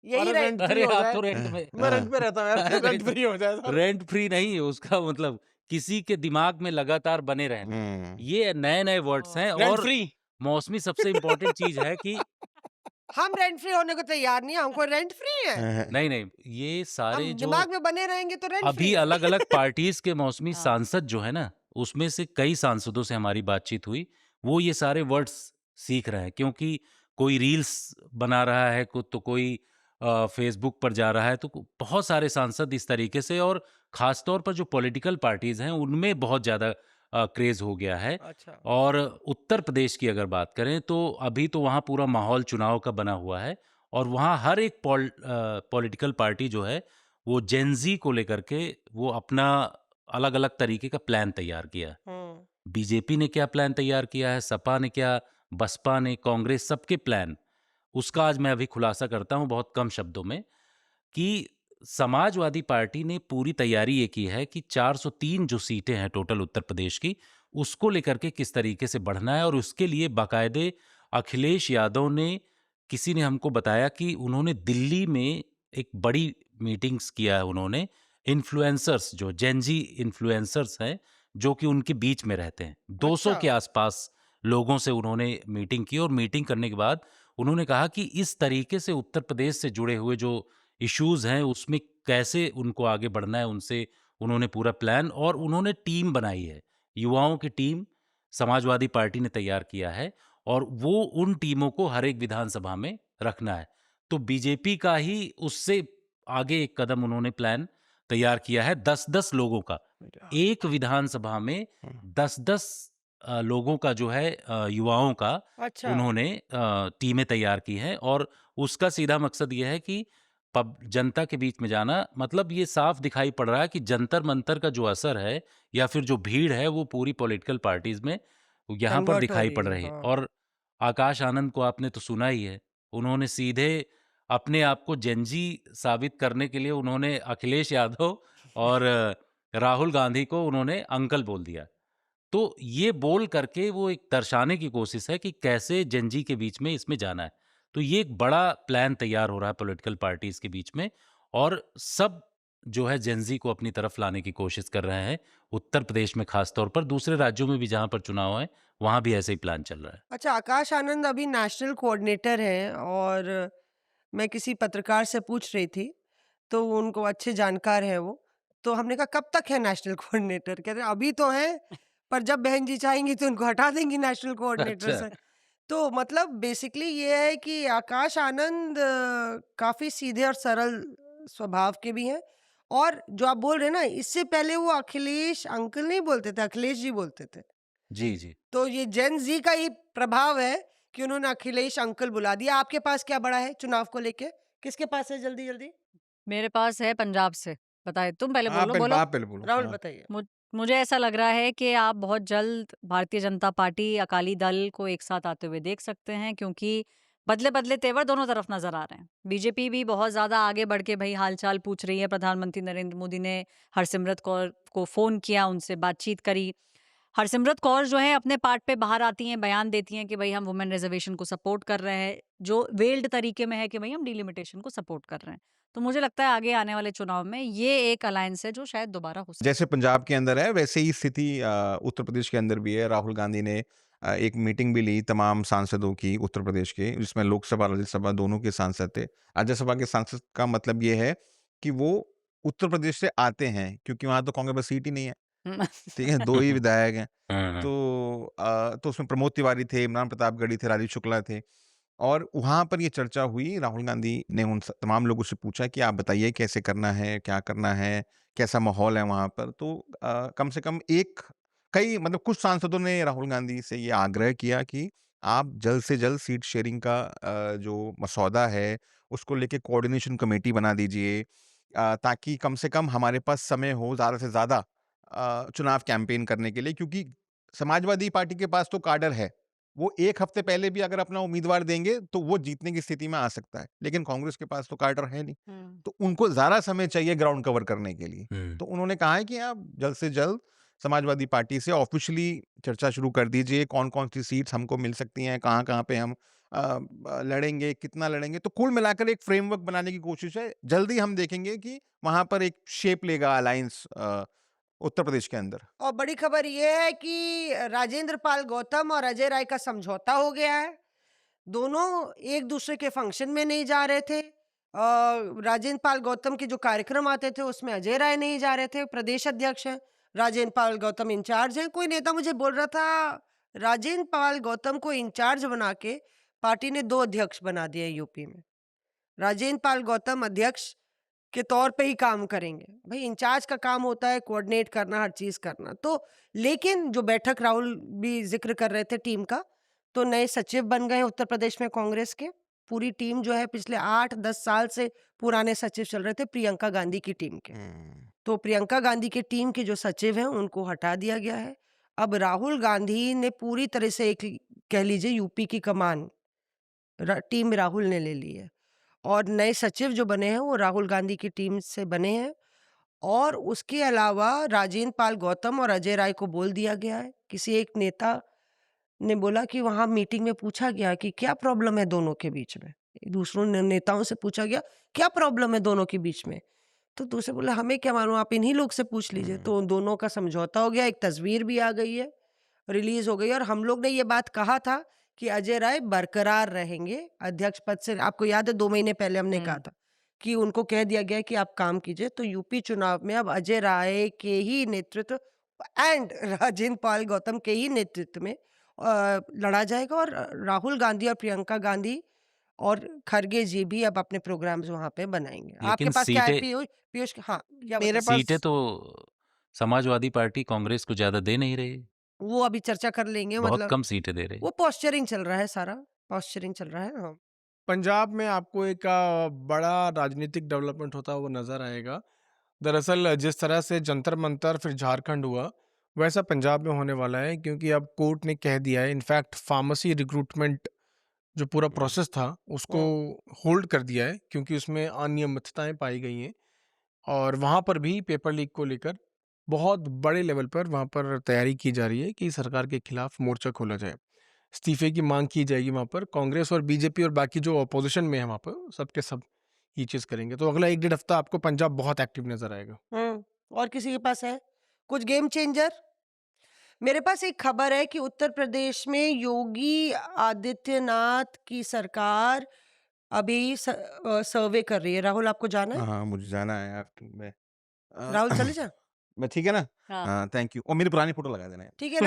यही अरे रेंट रेंट फ्री अरे हो आप जाए। तो रेंट में, मैं रेंट पे रहता हूँ यार, रेंट फ्री हो जाए सर। रेंट फ्री नहीं है उसका मतलब, किसी के दिमाग में लगातार बने रहना। ये नए नए वर्ड्स हैं। रेंट और फ्री मौसमी सबसे इम्पोर्टेंट चीज है कि हम रेंट फ्री होने को तैयार नहीं है, हमको रेंट फ्री है। नहीं नहीं, ये सारे हम जो दिमाग में बने रहेंगे तो रेंट अभी फ्री है। अलग अलग पार्टीज के मौसमी हाँ। सांसद जो है ना, उसमें से कई सांसदों से हमारी बातचीत हुई, वो ये सारे वर्ड्स सीख रहे हैं। क्योंकि कोई रील्स बना रहा है, तो कोई फेसबुक पर जा रहा है, तो बहुत सारे सांसद इस तरीके से, और खासतौर पर जो पॉलिटिकल पार्टीज हैं उनमें बहुत ज़्यादा क्रेज हो गया है। अच्छा। और उत्तर प्रदेश की अगर बात करें तो अभी तो वहाँ पूरा माहौल चुनाव का बना हुआ है, और वहाँ हर एक पॉलिटिकल पार्टी जो है वो जेनजी को लेकर के वो अपना अलग अलग तरीके का प्लान तैयार किया है। बीजेपी ने क्या प्लान तैयार किया है, सपा ने क्या, बसपा ने, कांग्रेस, सबके प्लान, उसका आज मैं अभी खुलासा करता हूं बहुत कम शब्दों में। कि समाजवादी पार्टी ने पूरी तैयारी ये की है कि 403 जो सीटें हैं टोटल उत्तर प्रदेश की, उसको लेकर के किस तरीके से बढ़ना है। और उसके लिए बाकायदे अखिलेश यादव ने, किसी ने हमको बताया कि उन्होंने दिल्ली में एक बड़ी मीटिंग्स किया है उन्होंने, इन्फ्लुएंसर्स जो जेनजी इन्फ्लुएंसर्स हैं जो कि उनके बीच में रहते हैं, 200 अच्छा। के आसपास लोगों से उन्होंने मीटिंग की। और मीटिंग करने के बाद उन्होंने कहा कि इस तरीके से उत्तर प्रदेश से जुड़े हुए जो इश्यूज हैं उसमें कैसे उनको आगे बढ़ना है, उनसे उन्होंने पूरा प्लान, और उन्होंने टीम बनाई है, युवाओं की टीम समाजवादी पार्टी ने तैयार किया है, और वो उन टीमों को हर एक विधानसभा में रखना है। तो बीजेपी का ही उससे आगे एक कदम उन्होंने प्लान तैयार किया है, 10-10 लोगों का, एक विधानसभा में 10-10 लोगों का जो है, युवाओं का अच्छा। उन्होंने टीमें तैयार की हैं। और उसका सीधा मकसद ये है कि जनता के बीच में जाना। मतलब ये साफ दिखाई पड़ रहा है कि जंतर मंतर का जो असर है या फिर जो भीड़ है वो पूरी पॉलिटिकल पार्टीज में यहाँ पर कन्वर्ट हो दिखाई रही पड़ है, रही है। हाँ। और आकाश आनंद को आपने तो सुना ही है, उन्होंने सीधे अपने आप को जेनजी साबित करने के लिए उन्होंने अखिलेश यादव और राहुल गांधी को उन्होंने अंकल बोल दिया। तो ये बोल करके वो एक दर्शाने की कोशिश है कि कैसे जेनजी के बीच में इसमें जाना है। तो ये एक बड़ा प्लान तैयार हो रहा है पॉलिटिकल पार्टीज के बीच में, और सब जो है जेनजी को अपनी तरफ लाने की कोशिश कर रहे हैं। उत्तर प्रदेश में खास तौर पर, दूसरे राज्यों में भी जहां पर चुनाव है वहां भी ऐसे ही प्लान चल रहा है। अच्छा, आकाश आनंद अभी नेशनल कोऑर्डिनेटर हैं, और मैं किसी पत्रकार से पूछ रही थी, तो उनको अच्छे जानकार हैं वो। तो हमने कहा कब तक है नेशनल कोऑर्डिनेटर? कहते हैं अभी तो है, पर जब बहन जी चाहेंगी तो उनको हटा देंगी नेशनल कोऑर्डिनेटर अच्छा। से। तो मतलब बेसिकली ये है कि आकाश आनंद काफी सीधे और सरल स्वभाव के भी हैं, और जो आप बोल रहे हैं ना, इससे पहले वो अखिलेश अंकल नहीं बोलते थे, अखिलेश जी बोलते थे। जी जी। तो ये जेन जी का ही प्रभाव है कि उन्होंने अखिलेश अंकल बुला दिया। आपके पास क्या बड़ा है चुनाव को लेके? किसके पास है? जल्दी जल्दी मेरे पास है पंजाब से। बताइए, तुम पहले बोलो बोलो। आप पहले बोलो। राहुल हाँ। बताइए। मुझे ऐसा लग रहा है कि आप बहुत जल्द भारतीय जनता पार्टी, अकाली दल को एक साथ आते हुए देख सकते हैं, क्योंकि बदले-बदले तेवर दोनों तरफ नज़र आ रहे हैं। बीजेपी भी बहुत ज़्यादा आगे बढ़ के भई हाल-चाल पूछ रही है। प्रधानमंत्री नरेंद्र मोदी ने हरसिमरत कौर को फ़ोन किया, उनसे बातचीत करी। हरसिमरत कौर जो है अपने पार्ट पे बाहर आती हैं, बयान देती हैं कि भई हम वुमेन रिजर्वेशन को सपोर्ट कर रहे हैं, जो वेल्ड तरीके में है कि भई हम डिलिमिटेशन को सपोर्ट कर रहे हैं। तो मुझे लगता है आगे आने वाले चुनाव में ये एक अलायंस है जो शायद दोबारा हो सकती है। जैसे पंजाब के अंदर है वैसे ही स्थिति उत्तर प्रदेश के अंदर भी है। राहुल गांधी ने एक मीटिंग भी ली तमाम सांसदों की उत्तर प्रदेश के, जिसमें लोकसभा राज्यसभा दोनों के सांसद थे। राज्यसभा के सांसद का मतलब ये है कि वो उत्तर प्रदेश से आते हैं, क्योंकि वहां तो कांग्रेस पास सीट ही नहीं है। ठीक है, 2 ही विधायक हैं। हाँ, हाँ। तो तो उसमें प्रमोद तिवारी थे, इमरान प्रतापगढ़ी थे, राजीव शुक्ला थे और वहाँ पर ये चर्चा हुई। राहुल गांधी ने उन तमाम लोगों से पूछा कि आप बताइए कैसे करना है, क्या करना है, कैसा माहौल है वहाँ पर। तो कम से कम कई मतलब कुछ सांसदों ने राहुल गांधी से ये आग्रह किया कि आप जल्द से जल्द सीट शेयरिंग का जो मसौदा है उसको लेके कोऑर्डिनेशन कमेटी बना दीजिए, ताकि कम से कम हमारे पास समय हो ज़्यादा से ज़्यादा चुनाव कैंपेन करने के लिए, क्योंकि समाजवादी पार्टी के पास तो काडर है। वो 1 हफ्ते पहले भी अगर अपना उम्मीदवार देंगे तो वो जीतने की स्थिति में आ सकता है। लेकिन कांग्रेस के पास तो काडर है नहीं। तो उनको ज़्यादा समय चाहिए ग्राउंड कवर करने के लिए। तो उन्होंने कहा है कि आप जल्द से जल्द समाजवादी पार्टी से ऑफ़िशियली चर्चा शुरू कर दीजिए, कौन-कौन सी सीट्स हमको मिल सकती हैं, कहाँ-कहाँ पे हम लड़ेंगे, कितना लड़ेंगे। तो कुल मिलाकर एक फ्रेमवर्क बनाने की कोशिश है। जल्दी हम देखेंगे कि वहाँ पर एक शेप लेगा अलायंस उत्तर प्रदेश के अंदर। और बड़ी खबर ये है कि राजेंद्र पाल गौतम और अजय राय का समझौता हो गया है। दोनों एक दूसरे के फंक्शन में नहीं जा रहे थे। राजेंद्र पाल गौतम के जो कार्यक्रम आते थे उसमें अजय राय नहीं जा रहे थे। प्रदेश अध्यक्ष हैं, राजेंद्र पाल गौतम इंचार्ज हैं। कोई नेता मुझे बोल रहा था राजेंद्र पाल गौतम को इंचार्ज बना के पार्टी ने 2 अध्यक्ष बना दिया यूपी में। राजेंद्र पाल गौतम अध्यक्ष के तौर पे ही काम करेंगे। भाई इंचार्ज का काम होता है कोऑर्डिनेट करना, हर चीज करना। तो लेकिन जो बैठक राहुल भी जिक्र कर रहे थे टीम का, तो नए सचिव बन गए उत्तर प्रदेश में कांग्रेस के। पूरी टीम जो है पिछले 8-10 साल से पुराने सचिव चल रहे थे प्रियंका गांधी की टीम के। तो प्रियंका गांधी की टीम के जो सचिव हैं उनको हटा दिया गया है। अब राहुल गांधी ने पूरी तरह से एक कह लीजिए यूपी की कमान टीम राहुल ने ले ली है। और नए सचिव जो बने हैं वो राहुल गांधी की टीम से बने हैं। और उसके अलावा राजेंद्र पाल गौतम और अजय राय को बोल दिया गया है। किसी एक नेता ने बोला कि वहां मीटिंग में पूछा गया कि क्या प्रॉब्लम है दोनों के बीच में। दूसरों नेताओं से पूछा गया क्या प्रॉब्लम है दोनों के बीच में, तो दूसरे बोला हमें क्या मालूम, आप इन्हीं लोग से पूछ लीजिए। तो उन दोनों का समझौता हो गया, एक तस्वीर भी आ गई है, रिलीज हो गई। और हम लोग ने ये बात कहा था कि अजय राय बरकरार रहेंगे अध्यक्ष पद से। आपको याद है 2 महीने पहले हमने कहा था कि उनको कह दिया गया कि आप काम कीजिए। तो यूपी चुनाव में अब अजय राय के ही नेतृत्व एंड राजेंद्र पाल गौतम के ही नेतृत्व में लड़ा जाएगा। और राहुल गांधी और प्रियंका गांधी और खरगे जी भी अब अपने प्रोग्राम्स वहां पे बनाएंगे। आपके लेकिन पास क्या है सीटें पीयूष? पीयूष हाँ, क्या मेरे बताइए? सीटें तो समाजवादी पार्टी कांग्रेस को ज्यादा दे नहीं रही, वो अभी चर्चा कर लेंगे। बहुत मतलब कम सीटें दे रही। वो पोस्चरिंग चल रहा है, सारा पोस्चरिंग चल रहा है। हाँ। पंजाब में आपको एक बड़ा राजनीतिक डेवलपमेंट होता हुआ नजर आएगा। दरअसल जिस तरह से जंतर मंतर फिर झारखंड हुआ, वैसा पंजाब में होने वाला है, क्योंकि अब कोर्ट ने कह दिया है, इनफैक्ट फार्मेसी रिक्रूटमेंट जो पूरा प्रोसेस था उसको होल्ड कर दिया है, क्योंकि उसमें अनियमितताएं पाई गई हैं। और वहाँ पर भी पेपर लीक को लेकर बहुत बड़े लेवल पर वहाँ पर तैयारी की जा रही है कि सरकार के खिलाफ मोर्चा खोला जाए, इस्तीफे की मांग की जाएगी। वहाँ पर कांग्रेस और बीजेपी और बाकी जो अपोजिशन में है वहाँ पर सबके सब ये चीज़ करेंगे। तो अगला 1-1.5 हफ्ता आपको पंजाब बहुत एक्टिव नजर आएगा। और किसी के पास है कुछ गेम चेंजर? मेरे पास एक खबर है कि उत्तर प्रदेश में योगी आदित्यनाथ की सरकार अभी सर्वे कर रही है। राहुल आपको जाना है? हाँ, मुझे जाना है यार। मैं राहुल चले जा। मैं ठीक है ना? हाँ। हाँ, थैंक यू। और मेरी पुरानी फ़ोटो लगा देना यार। ठीक है,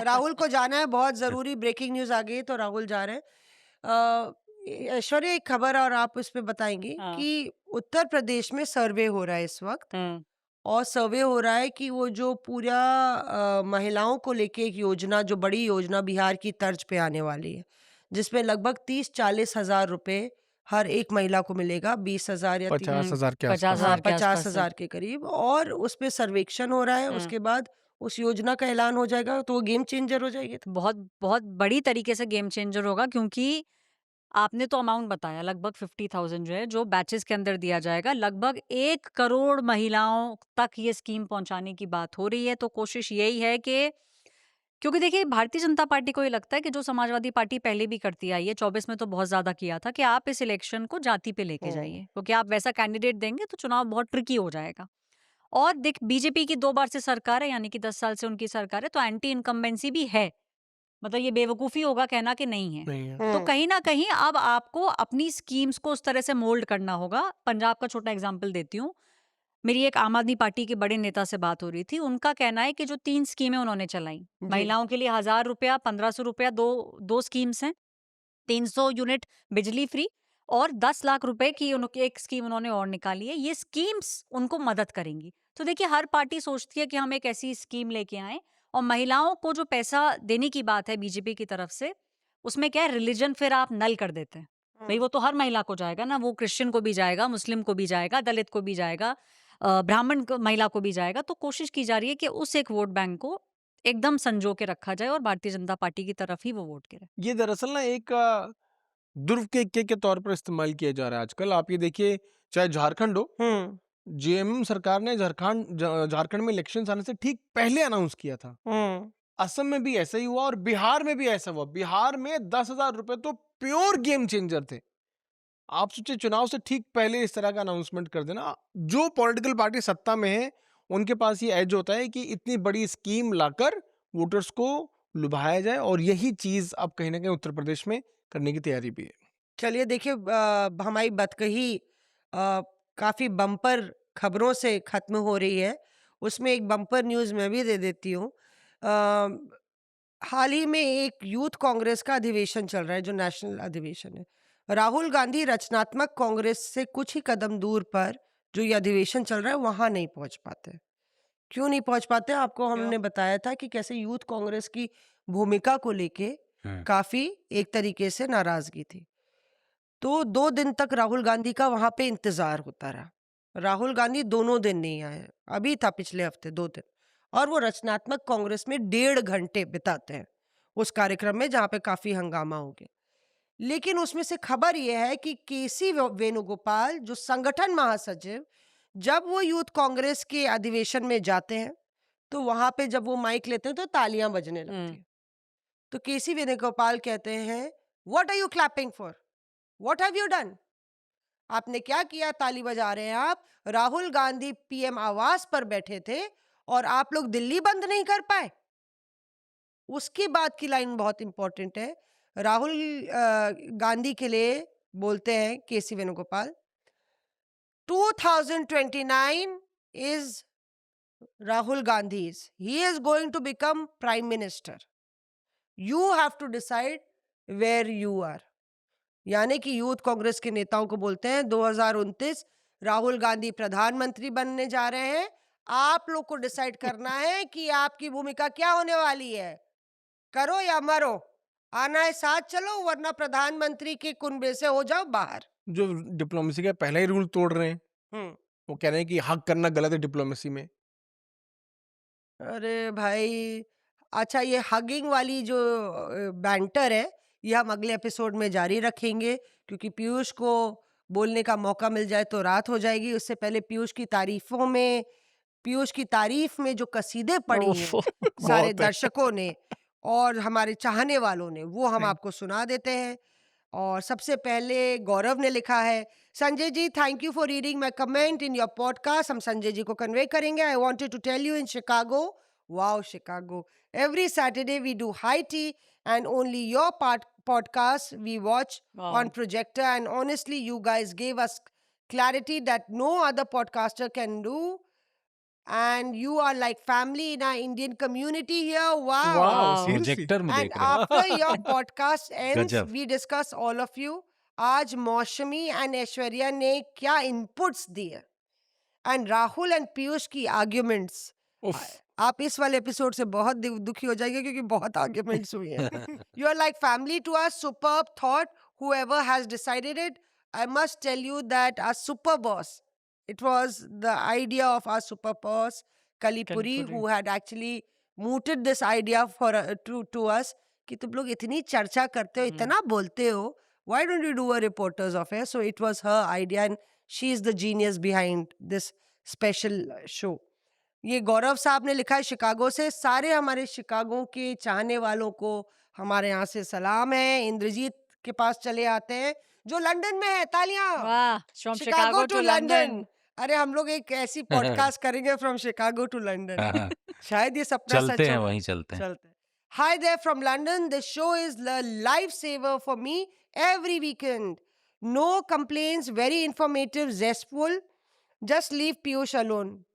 राहुल को जाना है, बहुत जरूरी ब्रेकिंग न्यूज आ गई है, तो राहुल जा रहे हैं। ऐश्वर्या एक खबर और आप उस पे बताएंगी हाँ। कि उत्तर प्रदेश में सर्वे हो रहा है इस वक्त। हम्म। और सर्वे हो रहा है कि वो जो पूरा महिलाओं को लेके एक योजना, जो बड़ी योजना बिहार की तर्ज पे आने वाली है, जिसमें लगभग 30-40 हजार रुपए हर एक महिला को मिलेगा, 20,000 या 50,000 के 50,000 आसपास। के आसपास 50,000 के करीब। और उस पे सर्वेक्षण हो रहा है, उसके बाद उस योजना का ऐलान हो जाएगा, तो वो गेम चेंजर हो जाएगी। तो बहुत बहुत बड़ी तरीके से गेम चेंजर होगा, क्योंकि आपने तो अमाउंट बताया लगभग 50,000 जो है, जो बैचेस के अंदर दिया जाएगा। लगभग 1 करोड़ महिलाओं तक ये स्कीम पहुंचाने की बात हो रही है। तो कोशिश यही है कि, क्योंकि देखिए भारतीय जनता पार्टी को ये लगता है कि जो समाजवादी पार्टी पहले भी करती आई है, 24 में तो बहुत ज्यादा किया था, कि आप इस इलेक्शन को जाति पे लेके जाइए, क्योंकि आप वैसा कैंडिडेट देंगे तो चुनाव बहुत ट्रिकी हो जाएगा। और देख, बीजेपी की 2 बार से सरकार है, यानी कि 10 साल से उनकी सरकार है, तो एंटी इनकम्बेंसी भी है। मतलब ये बेवकूफी होगा कहना कि नहीं है। नहीं है। तो कहीं ना कहीं अब आपको अपनी स्कीम्स को उस तरह से मोल्ड करना होगा। पंजाब का छोटा एग्जांपल देती हूँ। मेरी एक आम आदमी पार्टी के बड़े नेता से बात हो रही थी। उनका कहना है कि जो 3 स्कीमें उन्होंने चलाई, जी। महिलाओं के लिए 1000 रुपया, 1500 रुपया, 2 स्कीम्स हैं। 300 यूनिट बिजली फ्री और 10 लाख रुपए की उनकी एक स्कीम उन्होंने और निकाली है। ये स्कीम्स उनको मदद करेंगी। तो देखिए, हर पार्टी सोचती है कि हम एक ऐसी स्कीम लेके आएँ, और महिलाओं को जो पैसा देने की बात है बीजेपी की तरफ से, उसमें क्या है, रिलीजन फिर आप नल कर देते हैं। भई वो तो हर महिला को जाएगा ना, वो क्रिश्चियन को भी जाएगा, मुस्लिम को भी जाएगा, दलित को भी जाएगा, ब्राह्मण महिला को भी जाएगा। तो कोशिश की जा रही है कि उस एक वोट बैंक को एकदम संजो के रखा जाए और भारतीय जनता पार्टी की तरफ ही वो वोट गिरे। ये दरअसल ना एक ध्रुव के तौर पर इस्तेमाल किया जा रहा है आजकल। आप ये देखिए, चाहे झारखंड हो, जेएमएम सरकार ने झारखंड में इलेक्शन आने से ठीक पहले अनाउंस किया था। असम में भी ऐसा ही हुआ और बिहार में भी ऐसा हुआ। बिहार में 10,000 रुपए तो प्योर गेम चेंजर थे। आप सोचिए, चुनाव से ठीक पहले इस तरह का अनाउंसमेंट कर देना। जो पॉलिटिकल पार्टी सत्ता में है, उनके पास ये एज होता है कि इतनी बड़ी स्कीम लाकर वोटर्स को लुभाया जाए, और यही चीज अब कहीं ना कहीं उत्तर प्रदेश में करने की तैयारी भी है। चलिए देखिए, हमारी बतकही काफी बम्पर खबरों से खत्म हो रही है। उसमें एक बम्पर न्यूज मैं भी दे देती हूँ। हाल ही में एक यूथ कांग्रेस का अधिवेशन चल रहा है, जो नेशनल अधिवेशन है। राहुल गांधी रचनात्मक कांग्रेस से कुछ ही कदम दूर पर जो ये अधिवेशन चल रहा है, वहां नहीं पहुंच पाते। क्यों नहीं पहुंच पाते? आपको हमने बताया था कि कैसे यूथ कांग्रेस की भूमिका को लेके काफी एक तरीके से नाराजगी थी। तो 2 दिन तक राहुल गांधी का वहां पे इंतजार होता रहा। राहुल गांधी दोनों दिन नहीं आए, अभी था पिछले हफ्ते 2 दिन, और वो रचनात्मक कांग्रेस में 1.5 घंटे बिताते हैं उस कार्यक्रम में, जहां पे काफी हंगामा हो गया। लेकिन उसमें से खबर यह है कि केसी वेणुगोपाल, जो संगठन महासचिव, जब वो यूथ कांग्रेस के अधिवेशन में जाते हैं, तो वहां पे जब वो माइक लेते हैं तो तालियां बजने लगती हैं। तो केसी वेणुगोपाल कहते हैं, what are you clapping for? What have you done? आपने क्या किया? ताली बजा रहे हैं आप। राहुल गांधी पीएम आवास पर बैठे थे और आप लोग दिल्ली बंद नहीं कर पाए। उसके बाद की लाइन बहुत इंपॉर्टेंट है। राहुल गांधी के लिए बोलते हैं केसी Venugopal, 2029 is Rahul Gandhi's. He is going to become prime minister. You have to decide where you are. यानी कि यूथ कांग्रेस के नेताओं को बोलते हैं, 2029 राहुल गांधी प्रधानमंत्री बनने जा रहे हैं। आप लोग को डिसाइड करना है कि आपकी भूमिका क्या होने वाली है। करो या मरो, आना है साथ चलो, वरना प्रधानमंत्री के कुनबे से हो जाओ बाहर। जो डिप्लोमेसी का पहला ही रूल तोड़ रहे हैं। वो कह रहे हैं कि हक करना गलत है डिप्लोमेसी में। अरे भाई, अच्छा, ये हगिंग वाली जो बैंटर है, ये हम अगले एपिसोड में जारी रखेंगे, क्योंकि पीयूष को बोलने का मौका मिल जाए तो रात हो जाएगी। उससे पहले पीयूष की तारीफ में जो कसीदे पढ़ी हैं सारे दर्शकों ने और हमारे चाहने वालों ने, वो हम आपको सुना देते हैं। और सबसे पहले गौरव ने लिखा है, Sanjay ji, thank you for reading my comment in your podcast. हम संजय जी को कन्वे करेंगे। I wanted to tell you, in Chicago, wow Chicago, every Saturday we do high tea and only your podcast we watch on projector, and honestly you guys gave us clarity that no other podcaster can do, and you are like family in our Indian community here. Wow. Projector में And देख रहे हैं। after your podcast ends, गजब। we discuss all of you. आज मौसमी एंड ऐश्वर्या ने क्या इनपुट्स दिए, एंड राहुल एंड पीयूष की आर्ग्यूमेंट्स। आप इस वाले एपिसोड से बहुत दुखी हो जाएंगे, क्योंकि बहुत आर्ग्यूमेंट्स हुई हैं। You are like family to us, superb thought, whoever has decided it. I must tell you that our super boss, it was the idea of our super boss Kalipuri, who had actually mooted this idea for to us कि तुम लोग इतनी चर्चा करते हो, इतना बोलते हो, why don't you do a reporters affair? So it was her idea, and she is the genius behind this special show. ये गौरव साहब ने लिखा है शिकागो से। सारे हमारे शिकागो के चाहने वालों को हमारे यहाँ से सलाम है। इंद्रजीत के पास चले आते हैं, जो लंदन में है। तालियां। वाह, from Chicago Chicago to to London. London। अरे हम लोग एक ऐसी पॉडकास्ट करेंगे फ्रॉम शिकागो टू लंदन। शायद ये सपना सच चलते हैं, हो। वहीं चलते हैं। चलते हैं। Hi there from London. This show is the lifesaver for me every weekend. No complaints, very informative, zestful. Just leave Piyush alone.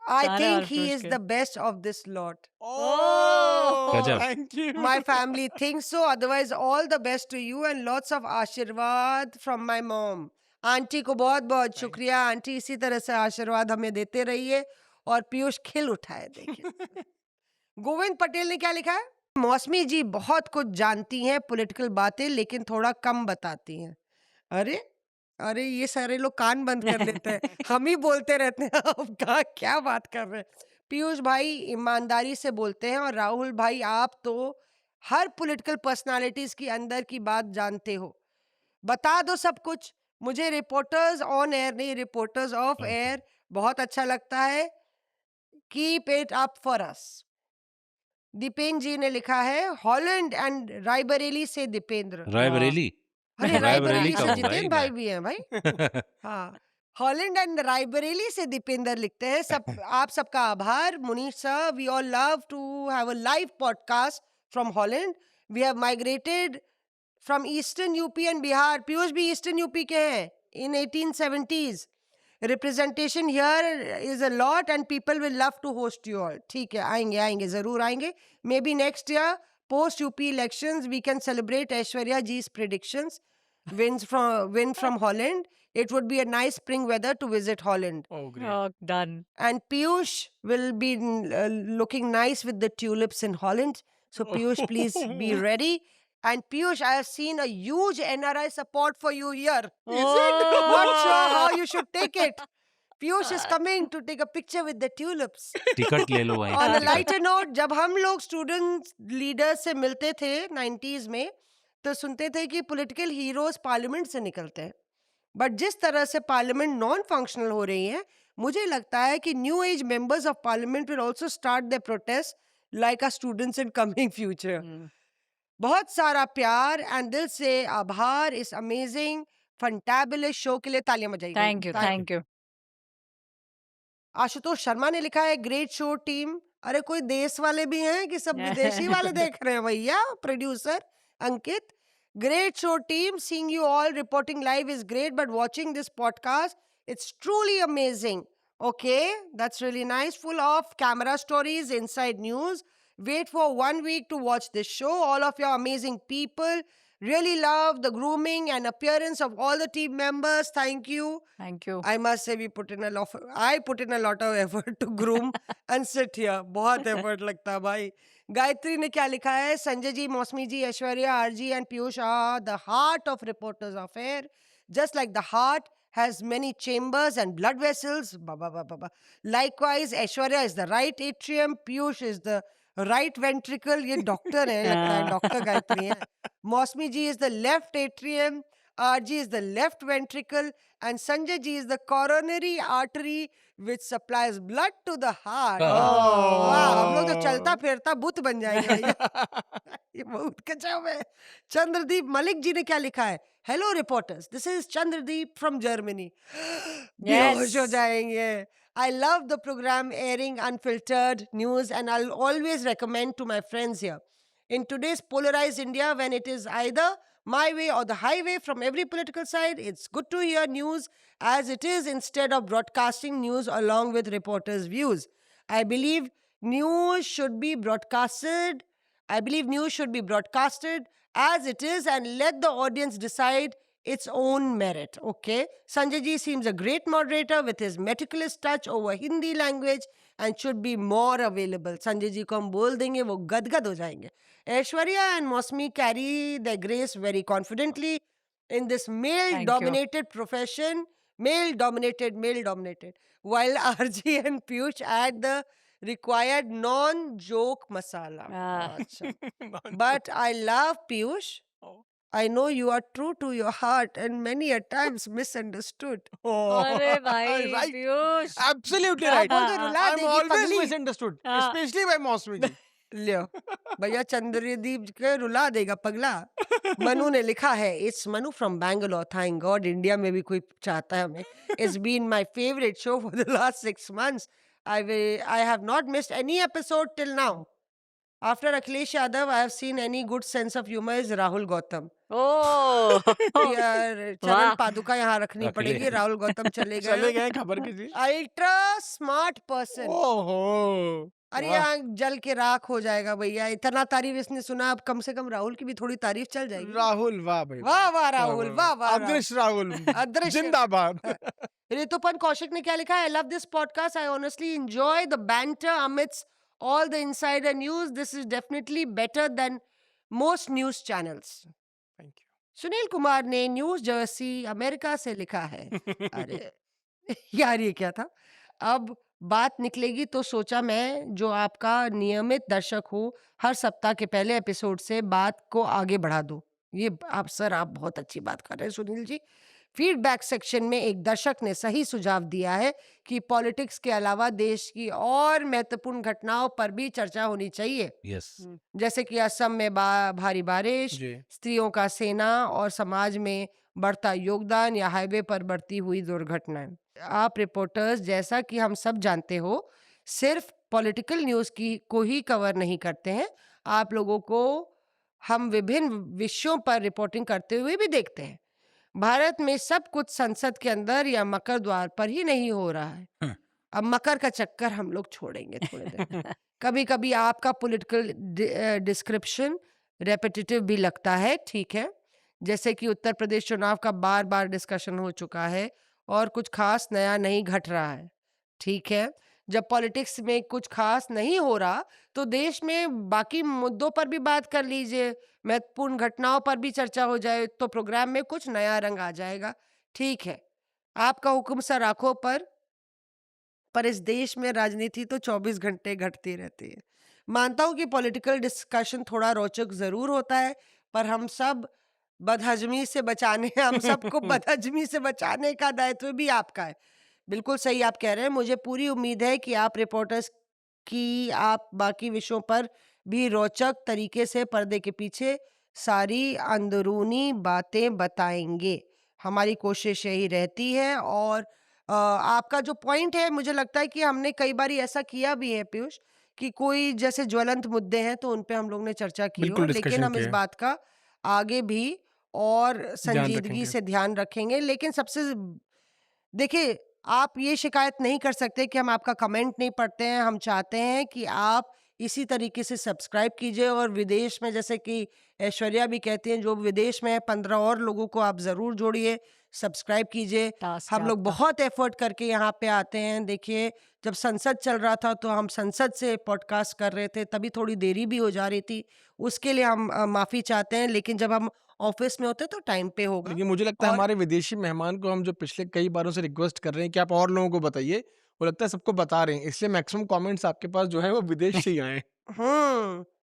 I गाने think और he पीयूष is के। the best of this lot. Oh, गजब। thank you. My family thinks so. Otherwise, all the best to you and lots of आशीर्वाद from my mom. आंटी को बहुत बहुत शुक्रिया। आंटी इसी तरह से आशीर्वाद हमें देते रहिए और पीयूष खिल उठाए देखिए। गोविंद पटेल ने क्या लिखा है? मौसमी जी बहुत कुछ जानती हैं पॉलिटिकल बातें, लेकिन थोड़ा कम बताती हैं। अरे अरे ये सारे लोग कान बंद कर लेते हैं, हम ही बोलते रहते हैं। आप क्या बात कर रहे हैं? पीयूष भाई ईमानदारी से बोलते हैं और राहुल भाई आप तो हर पॉलिटिकल पर्सनालिटीज की अंदर की बात जानते हो। बता दो सब कुछ। मुझे रिपोर्टर्स ऑन एयर नहीं, रिपोर्टर्स ऑफ एयर बहुत अच्छा लगता है। Keep it up for us. Dipendra ji ने लिखा है हॉलैंड एंड रायबरेली से दीपेंद्र। रायबरेली। अरे रायबरेली रायबरेली का से हूँ जितेंद्र भाई भाई मैं। भी हैं भाई। हाँ, हॉलैंड एंड रायबरेली से दीपेंद्र लिखते हैं सब आप सबका आभार Munish sir. We all love to have a live podcast from Holland. We have migrated from eastern UP and Bihar. Piyush भी ईस्टर्न यूपी के हैं in 1870s। Representation here is a lot and people will love to host you all. ठीक है, आएंगे आएंगे जरूर आएंगे। Maybe next year post UP elections we can celebrate Aishwarya Ji's predictions win from Holland. It would be a nice spring weather to visit Holland. Oh, great. Oh, done. And Piyush will be looking nice with the tulips in Holland. So Piyush, please be ready. And Piyush, I have seen a huge NRI support for you here. Is it? Not sure how you should take it. Piyush is coming to take a picture with the tulips. Ticket ले लो वहीं On a से टिकट। lighter note, जब हम लोग स्टूडेंट लीडर्स से मिलते थे 90s में, तो सुनते थे कि पॉलिटिकल हीरोज पार्लियामेंट से निकलते हैं। बट जिस तरह से पार्लियामेंट नॉन फंक्शनल हो रही है, मुझे लगता है कि new age members of parliament will also start their protest like a students in coming future. बहुत सारा प्यार एंड दिल से आभार इस अमेजिंग फंटाबुलस शो के लिए। तालियां बजाइए। Thank you, thank you. Ashutosh Sharma ने लिखा है ग्रेट शो टीम। अरे कोई देश वाले भी हैं कि सब विदेशी वाले देख रहे हैं भैया? Producer Ankit, great show team, seeing you all reporting live is great but watching this podcast it's truly amazing. Okay, that's really nice. Full of camera stories, inside news. Wait for 1 week to watch this show. All of your amazing people. Really love the grooming and appearance of all the team members. Thank you. Thank you. I must say I put in a lot of effort to groom and sit here. बहुत effort लगता है भाई। गायत्री ने क्या लिखा है? Sanjay ji, Mausami ji, Aishwarya, RG and Piyush are the heart of Reporters of Air. Just like the heart has many chambers and blood vessels. Likewise, Aishwarya is the right atrium, Piyush is the right ventricle. ये डॉक्टर है लगता है, डॉक्टर गायत्री है। मौसमी जी is the left atrium, RG is the left ventricle, and Sanjay ji is the coronary artery which supplies blood to the heart. वाह, हम लोग तो चलता फिरता बुत बन जाएंगे भैया। ये बहुत गजब है। चंद्रदीप मलिक जी ने क्या लिखा है? Hello reporters, this is Chandradeep from Germany. बेहोश हो जाएंगे। I love the program airing unfiltered news and I'll always recommend to my friends here. In today's polarized India, when it is either my way or the highway from every political side, it's good to hear news as it is instead of broadcasting news along with reporters' views. I believe news should be broadcasted. As it is and let the audience decide its own merit. Okay. Sanjay ji seems a great moderator with his meticulous touch over Hindi language and should be more available. Sanjay ji को हम बोल देंगे वो गदगद हो जाएंगे. Aishwarya and Mosmi carry their grace very confidently in this male-dominated profession. Male-dominated. While RG and Piyush add the required non-joke masala. Achha. But I love Piyush. I know you are true to your heart and many a times misunderstood. अरे भाई Right. पीयूष, Absolutely क्या right. बोल रहे, रुला I'm देगी always पगली। misunderstood, हाँ। especially by Mosmi ji. लियो भैया चंद्रदीप के रुला देगा पगला। मनु ने लिखा है it's Manu from Bangalore. Thank God India में भी कोई चाहता है हमें। It's been my favourite show for the last 6 months. I have not missed any episode till now. After Akhilesh Yadav, I have seen any good sense of humor is Rahul Gautam. ओह यार चरण वाह पादुका यहाँ रखनी अखिलेश। पड़ेगी। राहुल गौतम चले चले गए। गए खबर किसी अल्ट्रा स्मार्ट पर्सन। ओहो अरे वाह। यहाँ जल के राख हो जाएगा भैया। इतना तारीफ इसने सुना, अब कम से कम राहुल की भी थोड़ी तारीफ चल जाएगी। राहुल वाह भाई वाह वाह राहुल, वाह वाह राहुल। अदृश्य राहुल अदृश्य। जिंदाबाद। ऋतुपन कौशिक ने क्या लिखा है? I love this podcast, I honestly enjoy the banter amidst all the insider news, this is definitely better than most news channels. Thank you. Sunil Kumar ने न्यूज जर्सी अमेरिका से लिखा है। अरे यार ये क्या था? अब बात निकलेगी तो सोचा मैं जो आपका नियमित दर्शक हूँ, हर सप्ताह के पहले एपिसोड से बात को आगे बढ़ा दूं। ये आप सर आप बहुत अच्छी बात कर रहे हैं सुनील जी। फीडबैक सेक्शन में एक दर्शक ने सही सुझाव दिया है कि पॉलिटिक्स के अलावा देश की और महत्वपूर्ण घटनाओं पर भी चर्चा होनी चाहिए, यस जैसे कि असम में भारी बारिश, जी स्त्रियों का सेना और समाज में बढ़ता योगदान या हाईवे पर बढ़ती हुई दुर्घटनाएं। आप रिपोर्टर्स, जैसा कि हम सब जानते हो, सिर्फ पॉलिटिकल न्यूज़ की को ही कवर नहीं करते हैं। आप लोगों को हम विभिन्न विषयों पर रिपोर्टिंग करते हुए भी देखते हैं। भारत में सब कुछ संसद के अंदर या मकर द्वार पर ही नहीं हो रहा है। अब मकर का चक्कर हम लोग छोड़ेंगे थोड़े दिन। कभी कभी आपका पॉलिटिकल डिस्क्रिप्शन रेपिटेटिव भी लगता है, ठीक है, जैसे कि उत्तर प्रदेश चुनाव का बार बार डिस्कशन हो चुका है और कुछ खास नया नहीं घट रहा है, ठीक है। जब पॉलिटिक्स में कुछ खास नहीं हो रहा तो देश में बाकी मुद्दों पर भी बात कर लीजिए, महत्वपूर्ण घटनाओं पर भी चर्चा हो जाए तो प्रोग्राम में कुछ नया रंग आ जाएगा, ठीक है। आपका हुक्म सर आंखों पर इस देश में राजनीति तो 24 घंटे घटती रहती है। मानता हूँ कि पॉलिटिकल डिस्कशन थोड़ा रोचक जरूर होता है, पर हम सबको बदहजमी से बचाने का दायित्व भी आपका है। बिल्कुल सही आप कह रहे हैं। मुझे पूरी उम्मीद है कि आप रिपोर्टर्स की आप बाकी विषयों पर भी रोचक तरीके से पर्दे के पीछे सारी अंदरूनी बातें बताएंगे। हमारी कोशिश यही रहती है। और आपका जो पॉइंट है, मुझे लगता है कि हमने कई बार ऐसा किया भी है पीयूष, कि कोई जैसे ज्वलंत मुद्दे हैं तो उन पे हम लोग ने चर्चा की हो, बिल्कुल लेकिन डिस्कशन हम इस किया। बात का आगे भी और संजीदगी रखेंगे। से ध्यान रखेंगे। लेकिन सबसे देखिए, आप ये शिकायत नहीं कर सकते कि हम आपका कमेंट नहीं पढ़ते हैं। हम चाहते हैं कि आप इसी तरीके से सब्सक्राइब कीजिए, और विदेश में, जैसे कि ऐश्वर्या भी कहती हैं, जो विदेश में है 15 और लोगों को आप ज़रूर जोड़िए, सब्सक्राइब कीजिए। टास्क हम है लोग आपका। बहुत एफर्ट करके यहाँ पे आते हैं। देखिए, जब संसद चल रहा था तो हम संसद से पॉडकास्ट कर रहे थे, तभी थोड़ी देरी भी हो जा रही थी, उसके लिए हम माफ़ी चाहते हैं। लेकिन जब हम ऑफिस में होते तो टाइम पे होगा। लेकिन मुझे लगता है और हमारे विदेशी मेहमान को हम जो पिछले कई बारों से रिक्वेस्ट कर रहे हैं कि आप और लोगों को बताइए, वो लगता है सबको बता रहे हैं, इसलिए मैक्सिमम कमेंट्स आपके पास जो है वो विदेश से ही आए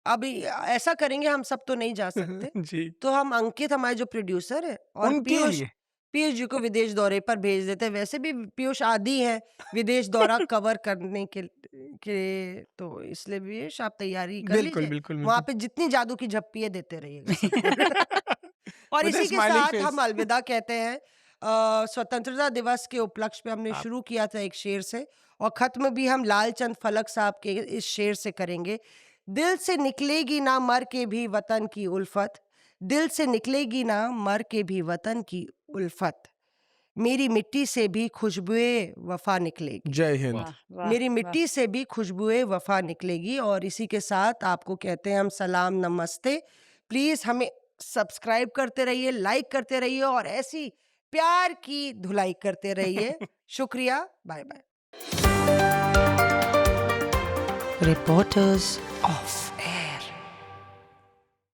अभी ऐसा करेंगे, हम सब तो नहीं जा सकते। जी तो हम अंकित, हमारे जो प्रोड्यूसर है, और उनके पीयूष लिए पीयूष जी को विदेश दौरे पर भेज देते हैं। वैसे भी पीयूष आदी है विदेश दौरा कवर करने के तो इसलिए पीयूष आप तैयारी कर बिल्कुल लीजिए। बिल्कुल वहां बिल्कुल। पे जितनी जादू की झप्पी है देते रहिएगा। और With a इसी के smiling साथ face. हम अलविदा कहते हैं। स्वतंत्रता दिवस के उपलक्ष्य पे हमने शुरू किया था एक शेर से, और खत्म भी हम लालचंद फलक साहब के इस शेर से करेंगे। दिल से निकलेगी ना मर के भी वतन की उल्फत, दिल से निकलेगी ना मर के भी वतन की उल्फत, मेरी मिट्टी से भी खुशबुए वफा निकलेगी। जय हिंद। वाह वाह मेरी वाह। मिट्टी से भी खुशबुए वफा निकलेगी। और इसी के साथ आपको कहते हैं हम सलाम नमस्ते। प्लीज हमें सब्सक्राइब करते रहिए, लाइक करते रहिए, और ऐसी प्यार की धुलाई करते रहिए। शुक्रिया, बाय बाय। Reporters of.